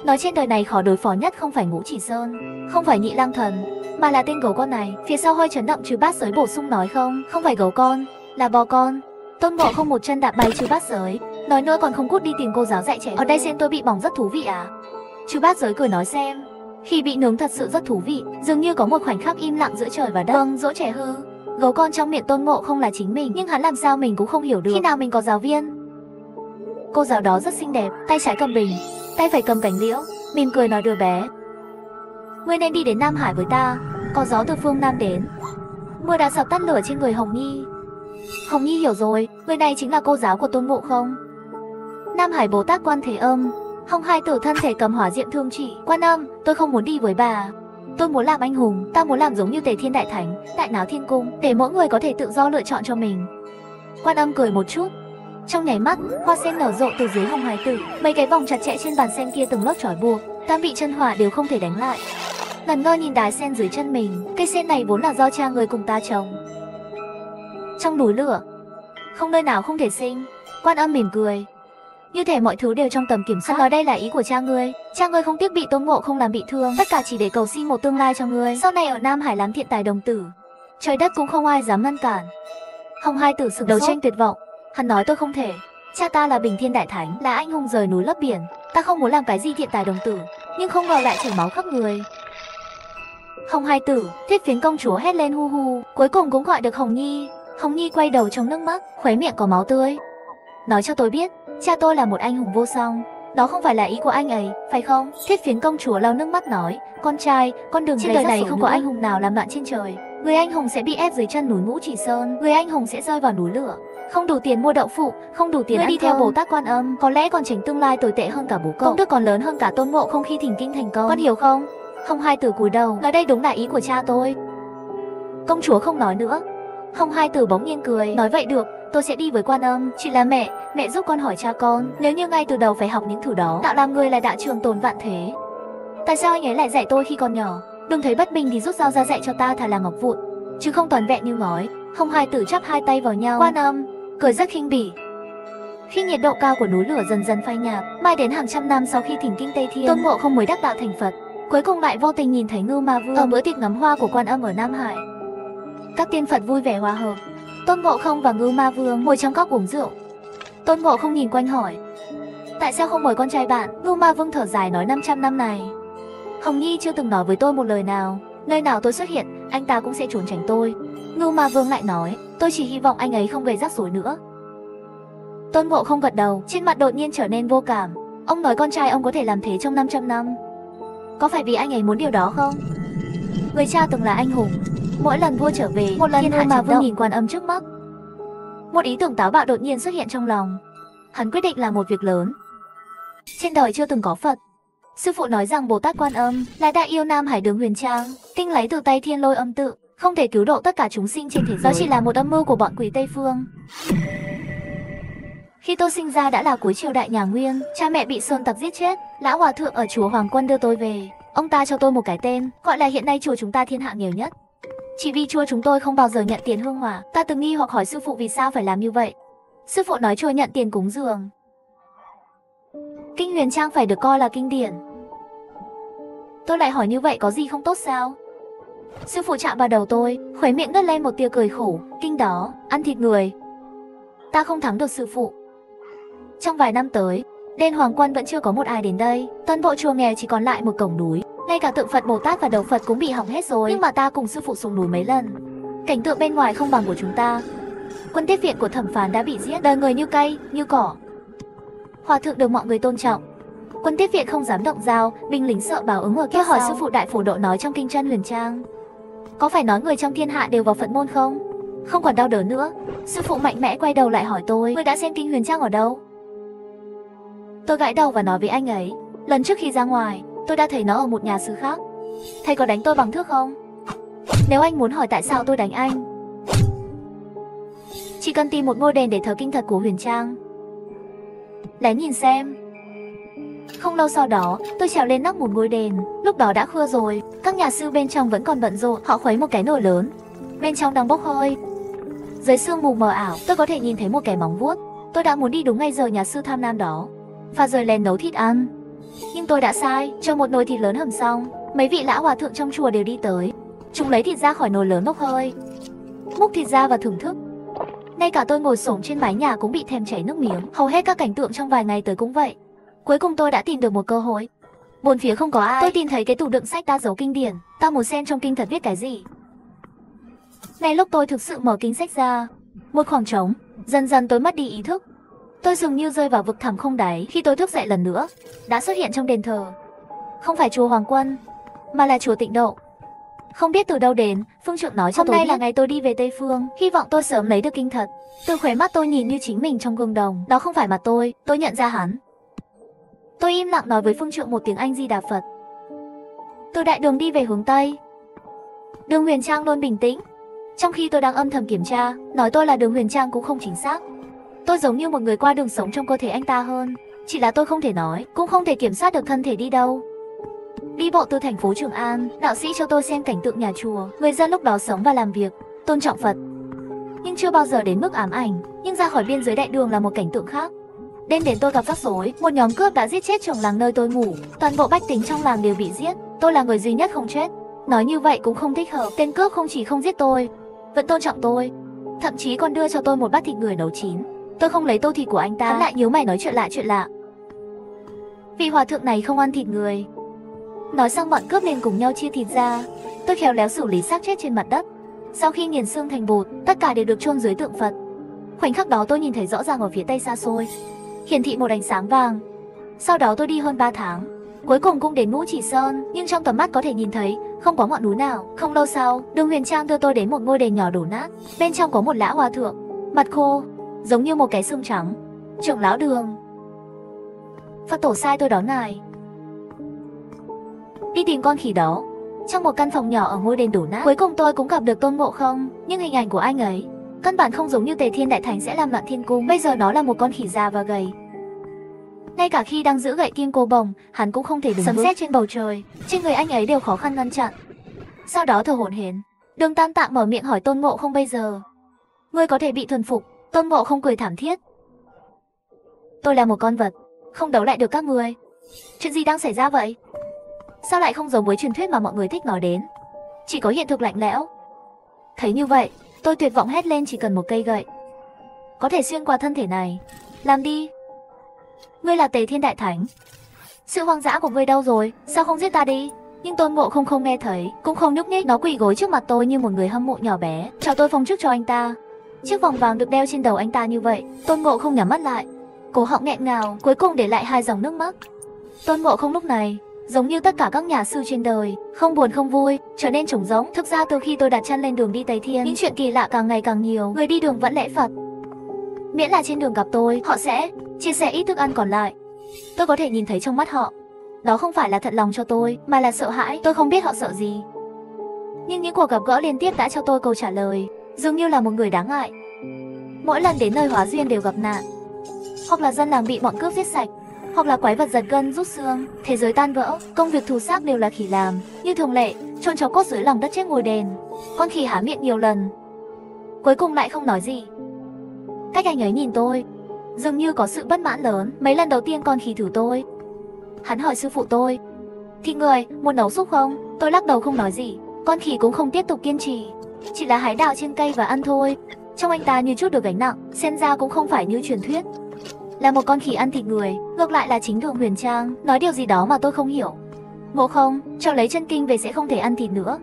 nói trên đời này khó đối phó nhất không phải Ngũ Chỉ Sơn, không phải Nhị Lang Thần, mà là tên gấu con này. Phía sau hơi chấn động Trừ Bát Giới bổ sung nói không phải gấu con, là bò con. Tôn Ngộ không một chân đạp bay Trừ Bát Giới, nói nữa còn không cút đi tìm cô giáo dạy trẻ. Ở đây xem tôi bị bỏng rất thú vị à? Trừ Bát Giới cười nói xem, khi bị nướng thật sự rất thú vị, dường như có một khoảnh khắc im lặng giữa trời và đất. Vâng, dỗ trẻ hư. Gấu con trong miệng Tôn Ngộ không là chính mình, nhưng hắn làm sao mình cũng không hiểu được. Khi nào mình có giáo viên? Cô giáo đó rất xinh đẹp, tay trái cầm bình, tay phải cầm cành liễu, mỉm cười nói đứa bé. Ngươi nên đi đến Nam Hải với ta. Có gió từ phương Nam đến. Mưa đã dập tắt lửa trên người Hồng Nhi. Hồng Nhi hiểu rồi, người này chính là cô giáo của Tôn Ngộ Không. Nam Hải Bồ Tát Quan Thế Âm. Hồng Hai Tử thân thể cầm hỏa diệm thương chỉ. Quan Âm, tôi không muốn đi với bà. Tôi muốn làm anh hùng, ta muốn làm giống như Tề Thiên Đại Thánh, Đại Náo Thiên Cung, để mỗi người có thể tự do lựa chọn cho mình. Quan Âm cười một chút. Trong nháy mắt, hoa sen nở rộ từ dưới Hồng Hải Tử, mấy cái vòng chặt chẽ trên bàn sen kia từng lớp trói buộc, tam bị chân hỏa đều không thể đánh lại. Ngẩn ngơ nhìn đài sen dưới chân mình, cây sen này vốn là do cha người cùng ta trồng. Trong núi lửa, không nơi nào không thể sinh. Quan Âm mỉm cười. Như thể mọi thứ đều trong tầm kiểm soát. Nói đây là ý của cha ngươi không tiếc bị Tôn Ngộ Không làm bị thương, tất cả chỉ để cầu xin một tương lai cho ngươi. Sau này ở Nam Hải làm thiện tài đồng tử, trời đất cũng không ai dám ngăn cản. Hồng Hai Tử sửng đấu tranh tuyệt vọng. Hắn nói tôi không thể. Cha ta là Bình Thiên Đại Thánh, là anh hùng rời núi lấp biển. Ta không muốn làm cái gì thiện tài đồng tử, nhưng không ngờ lại chảy máu khắp người. Hồng Hai Tử, Thiết Phiến công chúa hét lên hu hu, cuối cùng cũng gọi được Hồng Nhi. Hồng Nhi quay đầu trong nước mắt, khóe miệng có máu tươi. Nói cho tôi biết, cha tôi là một anh hùng vô song. Đó không phải là ý của anh ấy, phải không? Thiết Phiến công chúa lau nước mắt nói, con trai, con đừng trên đời này không có anh hùng nào làm loạn trên trời. Người anh hùng sẽ bị ép dưới chân núi Ngũ Chỉ Sơn, người anh hùng sẽ rơi vào núi lửa. Không đủ tiền mua đậu phụ, không đủ tiền ăn đi theo Bồ Tát Quan Âm, có lẽ còn tránh tương lai tồi tệ hơn cả bố cậu. Công đức còn lớn hơn cả Tôn Ngộ Không khi thỉnh kinh thành công. Con hiểu không? Hồng Hai Tử cúi đầu, nói đây đúng là ý của cha tôi. Công chúa không nói nữa. Hồng Hai Tử bỗng nhiên cười, nói vậy được, tôi sẽ đi với Quan Âm. Chỉ là mẹ giúp con hỏi cha con, nếu như ngay từ đầu phải học những thứ đó, tạo làm người là đạo trường tồn vạn thế, tại sao anh ấy lại dạy tôi khi còn nhỏ? Đừng thấy bất bình thì rút dao ra dạy cho ta thà là ngọc vụn, chứ không toàn vẹn như ngói. Hồng Hai Tử chắp hai tay vào nhau. Quan Âm cười rất khinh bỉ. Khi nhiệt độ cao của núi lửa dần dần phai nhạt, mai đến hàng trăm năm sau khi thỉnh kinh Tây Thiên, Tôn Ngộ Không mới đắc đạo thành Phật. Cuối cùng lại vô tình nhìn thấy Ngưu Ma Vương ở bữa tiệc ngắm hoa của Quan Âm ở Nam Hải. Các tiên Phật vui vẻ hòa hợp. Tôn Ngộ Không và Ngưu Ma Vương ngồi trong góc uống rượu. Tôn Ngộ Không nhìn quanh hỏi, tại sao không mời con trai bạn? Ngưu Ma Vương thở dài nói 500 năm này, Hồng Nhi chưa từng nói với tôi một lời nào. Nơi nào tôi xuất hiện, anh ta cũng sẽ trốn tránh tôi. Ngưu Ma Vương lại nói, tôi chỉ hy vọng anh ấy không gây rắc rối nữa. Tôn Ngộ Không gật đầu, trên mặt đột nhiên trở nên vô cảm. Ông nói con trai ông có thể làm thế trong 500 năm. Có phải vì anh ấy muốn điều đó không? Người cha từng là anh hùng. Mỗi lần vua trở về, một lần Ngưu Ma Vương nhìn Quan Âm trước mắt. Một ý tưởng táo bạo đột nhiên xuất hiện trong lòng. Hắn quyết định làm một việc lớn. Trên đời chưa từng có Phật. Sư phụ nói rằng Bồ Tát Quan Âm là đại yêu Nam Hải Đường Huyền Trang, kinh lấy từ tay Thiên Lôi Âm Tự, không thể cứu độ tất cả chúng sinh trên thế giới. Đó chỉ là một âm mưu của bọn quỷ Tây Phương. Khi tôi sinh ra đã là cuối triều đại nhà Nguyên, cha mẹ bị sơn tặc giết chết. Lão hòa thượng ở chùa Hoàng Quân đưa tôi về. Ông ta cho tôi một cái tên, gọi là hiện nay chùa chúng ta thiên hạ nghèo nhất. Chỉ vì chùa chúng tôi không bao giờ nhận tiền hương hỏa. Ta từng nghi hoặc hỏi sư phụ vì sao phải làm như vậy. Sư phụ nói chùa nhận tiền cúng dường. Kinh Huyền Trang phải được coi là kinh điển. Tôi lại hỏi như vậy có gì không tốt sao? Sư phụ chạm vào đầu tôi, khóe miệng nứt lên một tia cười khổ. Kinh đó, ăn thịt người. Ta không thắng được sư phụ. Trong vài năm tới, đền Hoàng Quân vẫn chưa có một ai đến đây. Toàn bộ chùa nghèo chỉ còn lại một cổng núi. Ngay cả tượng Phật Bồ Tát và đầu Phật cũng bị hỏng hết rồi. Nhưng mà ta cùng sư phụ xuống núi mấy lần, cảnh tượng bên ngoài không bằng của chúng ta. Quân tiếp viện của Thẩm Phán đã bị giết, đời người như cây, như cỏ. Hòa thượng được mọi người tôn trọng. Quân tiếp viện không dám động dao, binh lính sợ báo ứng ở kiếp sau. Hỏi sư phụ Đại Phổ Độ nói trong kinh Chân Huyền Trang, có phải nói người trong thiên hạ đều vào Phật môn không? Không còn đau đớn nữa. Sư phụ mạnh mẽ quay đầu lại hỏi tôi, ngươi đã xem kinh Huyền Trang ở đâu? Tôi gãi đầu và nói với anh ấy, lần trước khi ra ngoài, tôi đã thấy nó ở một nhà sư khác. Thầy có đánh tôi bằng thước không? Nếu anh muốn hỏi tại sao tôi đánh anh, chỉ cần tìm một ngôi đền để thờ kinh thật của Huyền Trang, lén nhìn xem. Không lâu sau đó, tôi trèo lên nóc một ngôi đền. Lúc đó đã khuya rồi, các nhà sư bên trong vẫn còn bận rộn. Họ khuấy một cái nồi lớn, bên trong đang bốc hơi. Dưới sương mù mờ ảo, tôi có thể nhìn thấy một cái móng vuốt. Tôi đã muốn đi đúng ngay giờ nhà sư tham nam đó và rồi lén nấu thịt ăn. Nhưng tôi đã sai. Cho một nồi thịt lớn hầm xong, mấy vị lão hòa thượng trong chùa đều đi tới. Chúng lấy thịt ra khỏi nồi lớn bốc hơi, múc thịt ra và thưởng thức. Ngay cả tôi ngồi xổm trên mái nhà cũng bị thèm chảy nước miếng. Hầu hết các cảnh tượng trong vài ngày tới cũng vậy. Cuối cùng tôi đã tìm được một cơ hội. Bốn phía không có ai. Tôi tìm thấy cái tủ đựng sách đã giấu kinh điển. Ta muốn xem trong kinh thật viết cái gì. Ngay lúc tôi thực sự mở kinh sách ra, một khoảng trống. Dần dần tôi mất đi ý thức. Tôi dường như rơi vào vực thẳm không đáy. Khi tôi thức dậy lần nữa, đã xuất hiện trong đền thờ. Không phải chùa Hoàng Quân, mà là chùa Tịnh Độ. Không biết từ đâu đến, phương trượng nói cho Hôm tôi nay biết là ngày tôi đi về Tây Phương, hy vọng tôi sớm lấy được kinh thật. Từ khóe mắt tôi nhìn như chính mình trong gương đồng, đó không phải mặt tôi nhận ra hắn. Tôi im lặng nói với phương trượng một tiếng Anh Di Đà Phật. Từ đại đường đi về hướng Tây. Đường Huyền Trang luôn bình tĩnh. Trong khi tôi đang âm thầm kiểm tra, nói tôi là Đường Huyền Trang cũng không chính xác. Tôi giống như một người qua đường sống trong cơ thể anh ta hơn. Chỉ là tôi không thể nói, cũng không thể kiểm soát được thân thể đi đâu. Đi bộ từ thành phố Trường An, đạo sĩ cho tôi xem cảnh tượng nhà chùa, người dân lúc đó sống và làm việc, tôn trọng Phật. Nhưng chưa bao giờ đến mức ám ảnh, nhưng ra khỏi biên giới đại đường là một cảnh tượng khác. Đêm đến tôi gặp rắc rối, một nhóm cướp đã giết chết trưởng làng nơi tôi ngủ, toàn bộ bách tính trong làng đều bị giết, tôi là người duy nhất không chết. Nói như vậy cũng không thích hợp, tên cướp không chỉ không giết tôi, vẫn tôn trọng tôi, thậm chí còn đưa cho tôi một bát thịt người nấu chín. Tôi không lấy tô thịt của anh ta, hắn lại nhíu mày nói chuyện lạ. Vị hòa thượng này không ăn thịt người. Nói xong bọn cướp liền cùng nhau chia thịt ra, tôi khéo léo xử lý xác chết trên mặt đất. Sau khi nghiền xương thành bột, tất cả đều được chôn dưới tượng Phật. Khoảnh khắc đó tôi nhìn thấy rõ ràng ở phía tây xa xôi, hiển thị một ánh sáng vàng. Sau đó tôi đi hơn 3 tháng, cuối cùng cũng đến Ngũ Chỉ Sơn, nhưng trong tầm mắt có thể nhìn thấy không có ngọn núi nào. Không lâu sau, Đường Huyền Trang đưa tôi đến một ngôi đền nhỏ đổ nát, bên trong có một lão hòa thượng, mặt khô, giống như một cái xương trắng. Trưởng lão Đường, Phật tổ sai tôi đón ngài đi tìm con khỉ đó. Trong một căn phòng nhỏ ở ngôi đền đổ nát, cuối cùng tôi cũng gặp được Tôn Ngộ Không, nhưng hình ảnh của anh ấy căn bản không giống như Tề Thiên Đại Thánh sẽ làm loạn thiên cung. Bây giờ nó là một con khỉ già và gầy. Ngay cả khi đang giữ gậy kim cô bồng, hắn cũng không thể đứng vững. Sấm sét trên bầu trời, trên người anh ấy đều khó khăn ngăn chặn. Sau đó thở hổn hển, Đường Tam Tạng mở miệng hỏi Tôn Ngộ Không bây giờ, ngươi có thể bị thuần phục? Tôn Ngộ Không cười thảm thiết. Tôi là một con vật, không đấu lại được các ngươi. Chuyện gì đang xảy ra vậy? Sao lại không giống với truyền thuyết mà mọi người thích nói đến? Chỉ có hiện thực lạnh lẽo. Thấy như vậy, tôi tuyệt vọng hét lên, chỉ cần một cây gậy có thể xuyên qua thân thể này. Làm đi. Ngươi là Tề Thiên Đại Thánh. Sự hoang dã của ngươi đâu rồi? Sao không giết ta đi? Nhưng Tôn Ngộ Không không nghe thấy, cũng không nhúc nhích. Nó quỳ gối trước mặt tôi như một người hâm mộ nhỏ bé, cho tôi phong chức cho anh ta. Chiếc vòng vàng được đeo trên đầu anh ta như vậy. Tôn Ngộ Không nhắm mắt lại, cổ họng nghẹn ngào, cuối cùng để lại 2 dòng nước mắt. Tôn Ngộ Không lúc này giống như tất cả các nhà sư trên đời, không buồn không vui, trở nên trống rỗng. Thực ra từ khi tôi đặt chân lên đường đi Tây Thiên, những chuyện kỳ lạ càng ngày càng nhiều. Người đi đường vẫn lễ Phật, miễn là trên đường gặp tôi, họ sẽ chia sẻ ít thức ăn còn lại. Tôi có thể nhìn thấy trong mắt họ, đó không phải là thật lòng cho tôi, mà là sợ hãi. Tôi không biết họ sợ gì, nhưng những cuộc gặp gỡ liên tiếp đã cho tôi câu trả lời, dường như là một người đáng ngại. Mỗi lần đến nơi hóa duyên đều gặp nạn, hoặc là dân làng bị bọn cướp giết sạch, hoặc là quái vật giật gân rút xương, thế giới tan vỡ. Công việc thù xác đều là khỉ làm, như thường lệ, chôn cháu cốt dưới lòng đất chết ngồi đền. Con khỉ há miệng nhiều lần, cuối cùng lại không nói gì. Cách anh ấy nhìn tôi, dường như có sự bất mãn lớn. Mấy lần đầu tiên con khỉ thử tôi, hắn hỏi sư phụ tôi, thịt người, muốn nấu súp không? Tôi lắc đầu không nói gì. Con khỉ cũng không tiếp tục kiên trì, chỉ là hái đào trên cây và ăn thôi. Trong anh ta như chút được gánh nặng, xem ra cũng không phải như truyền thuyết là một con khỉ ăn thịt người. Ngược lại là chính Đường Huyền Trang nói điều gì đó mà tôi không hiểu. Ngộ Không, cho lấy chân kinh về sẽ không thể ăn thịt nữa.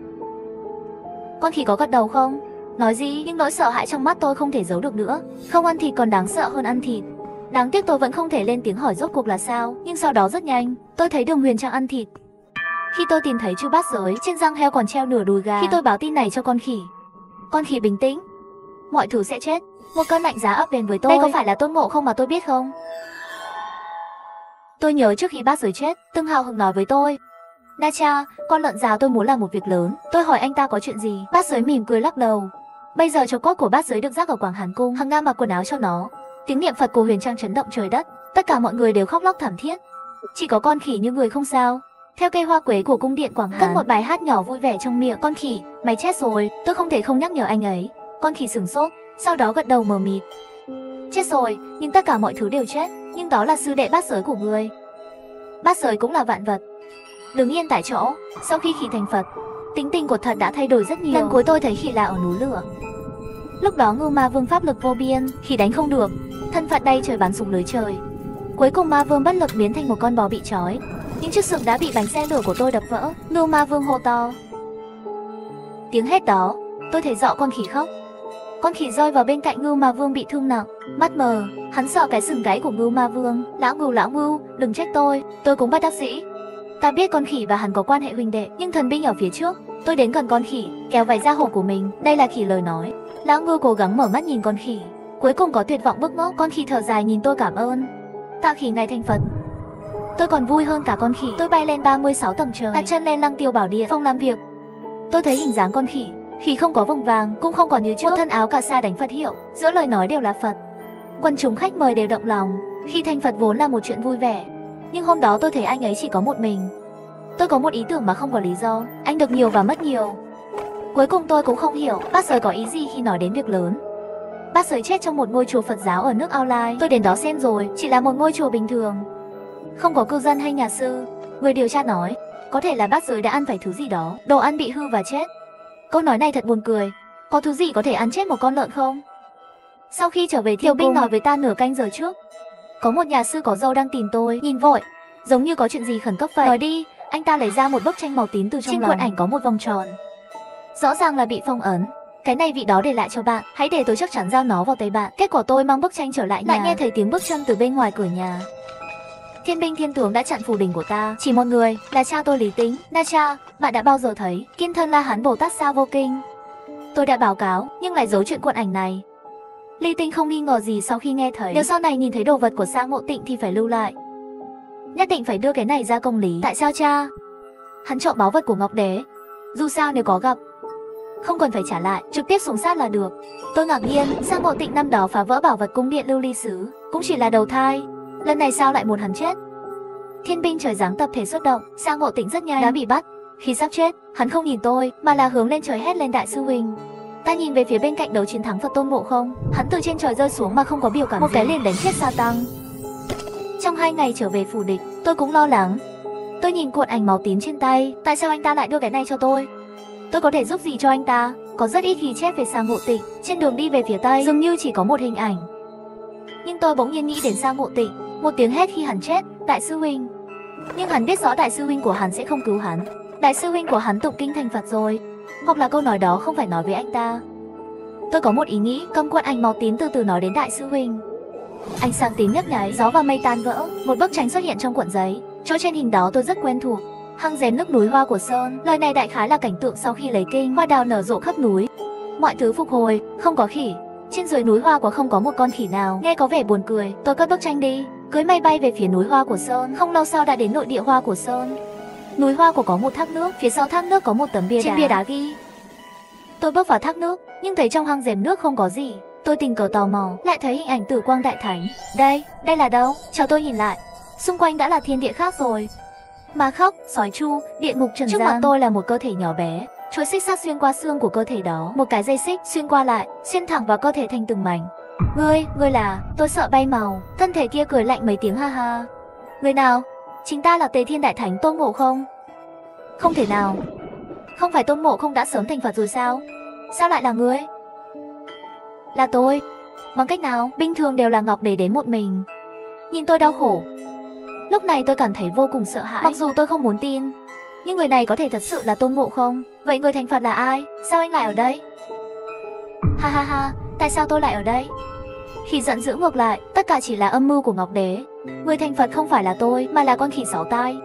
Con khỉ có gật đầu không nói gì, nhưng nỗi sợ hãi trong mắt tôi không thể giấu được nữa. Không ăn thịt còn đáng sợ hơn ăn thịt. Đáng tiếc tôi vẫn không thể lên tiếng hỏi rốt cuộc là sao. Nhưng sau đó rất nhanh, tôi thấy Đường Huyền Trang ăn thịt. Khi tôi tìm thấy chu bát giới, trên răng heo còn treo nửa đùi gà. Khi tôi báo tin này cho con khỉ bình tĩnh, mọi thứ sẽ chết. Một cơn lạnh giá ập đến với tôi. Đây có phải là Tôn Ngộ Không mà tôi biết không? Tôi nhớ trước khi bát giới chết, từng hào hứng nói với tôi, Na Cha, con lợn già tôi muốn làm một việc lớn. Tôi hỏi anh ta có chuyện gì, bát giới mỉm cười lắc đầu. Bây giờ tro cốt của bát giới được rác ở Quảng Hàn Cung, Hằng Nga mặc quần áo cho nó. Tiếng niệm Phật của Huyền Trang chấn động trời đất, tất cả mọi người đều khóc lóc thảm thiết. Chỉ có con khỉ như người không sao. Theo cây hoa quế của cung điện Quảng Hàn, cất một bài hát nhỏ vui vẻ trong miệng. Con khỉ, mày chết rồi. Tôi không thể không nhắc nhở anh ấy. Con khỉ sửng sốt, sau đó gật đầu mờ mịt. Chết rồi, nhưng tất cả mọi thứ đều chết. Nhưng đó là sư đệ bát giới của ngươi. Bát giới cũng là vạn vật. Đứng yên tại chỗ. Sau khi khỉ thành Phật, tính tình của thật đã thay đổi rất nhiều. Lần cuối tôi thấy khỉ là ở núi lửa. Lúc đó Ngưu Ma Vương pháp lực vô biên, khỉ đánh không được, thân phận đây trời bắn súng lưới trời. Cuối cùng Ma Vương bất lực biến thành một con bò bị trói. Những chiếc sừng đã bị bánh xe lửa của tôi đập vỡ. Ngưu Ma Vương hô to. Tiếng hét đó, tôi thấy rõ con khỉ khóc. Con khỉ rơi vào bên cạnh Ngưu Ma Vương bị thương nặng, mắt mờ, hắn sợ cái sừng gáy của Ngưu Ma Vương. Lão Ngưu, đừng trách tôi cũng bất đắc dĩ. Ta biết con khỉ và hắn có quan hệ huynh đệ, nhưng thần binh ở phía trước. Tôi đến gần con khỉ, kéo váy ra hổ của mình. Đây là khỉ lời nói. Lão ngư cố gắng mở mắt nhìn con khỉ, cuối cùng có tuyệt vọng bức ngốc. Con khỉ thở dài nhìn tôi cảm ơn. Tạ khỉ ngài thành Phật. Tôi còn vui hơn cả con khỉ. Tôi bay lên 36 tầng trời, đặt chân lên Lăng Tiêu Bảo Điện, phòng làm việc. Tôi thấy hình dáng con khỉ. Khỉ không có vòng vàng, cũng không còn như trước. Một thân áo cà sa đánh Phật hiệu, giữa lời nói đều là Phật. Quần chúng khách mời đều động lòng. Khi thành Phật vốn là một chuyện vui vẻ, nhưng hôm đó tôi thấy anh ấy chỉ có một mình. Tôi có một ý tưởng mà không có lý do. Anh được nhiều và mất nhiều. Cuối cùng tôi cũng không hiểu bác Sới có ý gì khi nói đến việc lớn. Bác Sới chết trong một ngôi chùa Phật giáo ở nước Ao Lai. Tôi đến đó xem rồi, chỉ là một ngôi chùa bình thường, không có cư dân hay nhà sư. Người điều tra nói, có thể là bác Sới đã ăn phải thứ gì đó, đồ ăn bị hư và chết. Câu nói này thật buồn cười. Có thứ gì có thể ăn chết một con lợn không? Sau khi trở về, Tiểu Binh nói với ta nửa canh giờ trước, có một nhà sư có dâu đang tìm tôi. Nhìn vội, giống như có chuyện gì khẩn cấp vậy. Nói đi. Anh ta lấy ra một bức tranh màu tím từ trong lòng. Trên cuộn ảnh có một vòng tròn, rõ ràng là bị phong ấn. Cái này vị đó để lại cho bạn, hãy để tôi chắc chắn giao nó vào tay bạn. Kết quả tôi mang bức tranh trở lại nhà, lại nghe thấy tiếng bước chân từ bên ngoài cửa nhà. Thiên binh thiên tướng đã chặn phủ đình của ta, chỉ một người, là cha tôi Lý Tính. Na cha, bạn đã bao giờ thấy Kiên Thân La Hán Bồ Tát Sa Vô Kinh? Tôi đã báo cáo, nhưng lại giấu chuyện cuộn ảnh này. Lý Tính không nghi ngờ gì sau khi nghe thấy. Nếu sau này nhìn thấy đồ vật của Sa Ngộ Tịnh thì phải lưu lại, nhất định phải đưa cái này ra công lý. Tại sao cha? Hắn trộm báu vật của Ngọc Đế. Dù sao nếu có gặp, không cần phải trả lại, trực tiếp sủng sát là được. Tôi ngạc nhiên, Sa Ngộ Tịnh năm đó phá vỡ bảo vật cung điện Lưu Ly Sứ cũng chỉ là đầu thai, lần này sao lại muốn hắn chết? Thiên binh trời giáng tập thể xuất động, Sa Ngộ Tịnh rất nhanh đã bị bắt. Khi sắp chết, hắn không nhìn tôi mà là hướng lên trời hét lên đại sư huynh. Ta nhìn về phía bên cạnh đấu chiến thắng Phật Tôn Ngộ Không, hắn từ trên trời rơi xuống mà không có biểu cảm một cái liền đánh chết Sa Tăng. Trong 2 ngày trở về phủ địch, tôi cũng lo lắng. Tôi nhìn cuộn ảnh màu tím trên tay, tại sao anh ta lại đưa cái này cho tôi? Tôi có thể giúp gì cho anh ta? Có rất ít ghi chép về Sa Ngộ Tịnh. Trên đường đi về phía tây, dường như chỉ có một hình ảnh. Nhưng tôi bỗng nhiên nghĩ đến Sa Ngộ Tịnh, một tiếng hét khi hắn chết, đại sư huynh. Nhưng hắn biết rõ đại sư huynh của hắn sẽ không cứu hắn. Đại sư huynh của hắn tụng kinh thành Phật rồi, hoặc là câu nói đó không phải nói với anh ta. Tôi có một ý nghĩ, cầm cuộn ảnh màu tím từ từ nói đến đại sư huynh. Ánh sáng tím nhấp nháy, gió và mây tan vỡ, một bức tranh xuất hiện trong cuộn giấy. Chỗ trên hình đó tôi rất quen thuộc, hang rén nước núi hoa của Sơn. Lời này đại khái là cảnh tượng sau khi lấy kinh, hoa đào nở rộ khắp núi, mọi thứ phục hồi, không có khỉ. Trên dưới núi hoa của không có một con khỉ nào. Nghe có vẻ buồn cười, tôi cất bức tranh đi, cưỡi mây bay về phía núi hoa của Sơn. Không lâu sau đã đến nội địa hoa của Sơn. Núi hoa của có một thác nước, phía sau thác nước có một tấm bia đá. Trên bia đá ghi. Tôi bước vào thác nước, nhưng thấy trong hang rèm nước không có gì. Tôi tình cờ tò mò, lại thấy hình ảnh Tử Quang Đại Thánh. Đây là đâu? Cho tôi nhìn lại. Xung quanh đã là thiên địa khác rồi. Ma Khóc, Sói Chu, địa ngục trần gian. Trước mặt tôi là một cơ thể nhỏ bé, chuỗi xích sắt xuyên qua xương của cơ thể đó, một cái dây xích xuyên qua lại, xuyên thẳng vào cơ thể thành từng mảnh. Ngươi là? Tôi sợ bay màu. Thân thể kia cười lạnh mấy tiếng ha ha. Người nào? Chính ta là Tề Thiên Đại Thánh Tôn Ngộ Không. Không thể nào. Không phải Tôn Ngộ Không đã sớm thành Phật rồi sao? Sao lại là ngươi? Là tôi. Bằng cách nào? Bình thường đều là Ngọc Đế đến một mình. Nhìn tôi đau khổ. Lúc này tôi cảm thấy vô cùng sợ hãi. Mặc dù tôi không muốn tin, nhưng người này có thể thật sự là Tôn Ngộ Không. Vậy người thành Phật là ai? Sao anh lại ở đây? Ha ha ha, tại sao tôi lại ở đây? Khi giận dữ ngược lại, tất cả chỉ là âm mưu của Ngọc Đế. Người thành Phật không phải là tôi, mà là con khỉ 6 tai.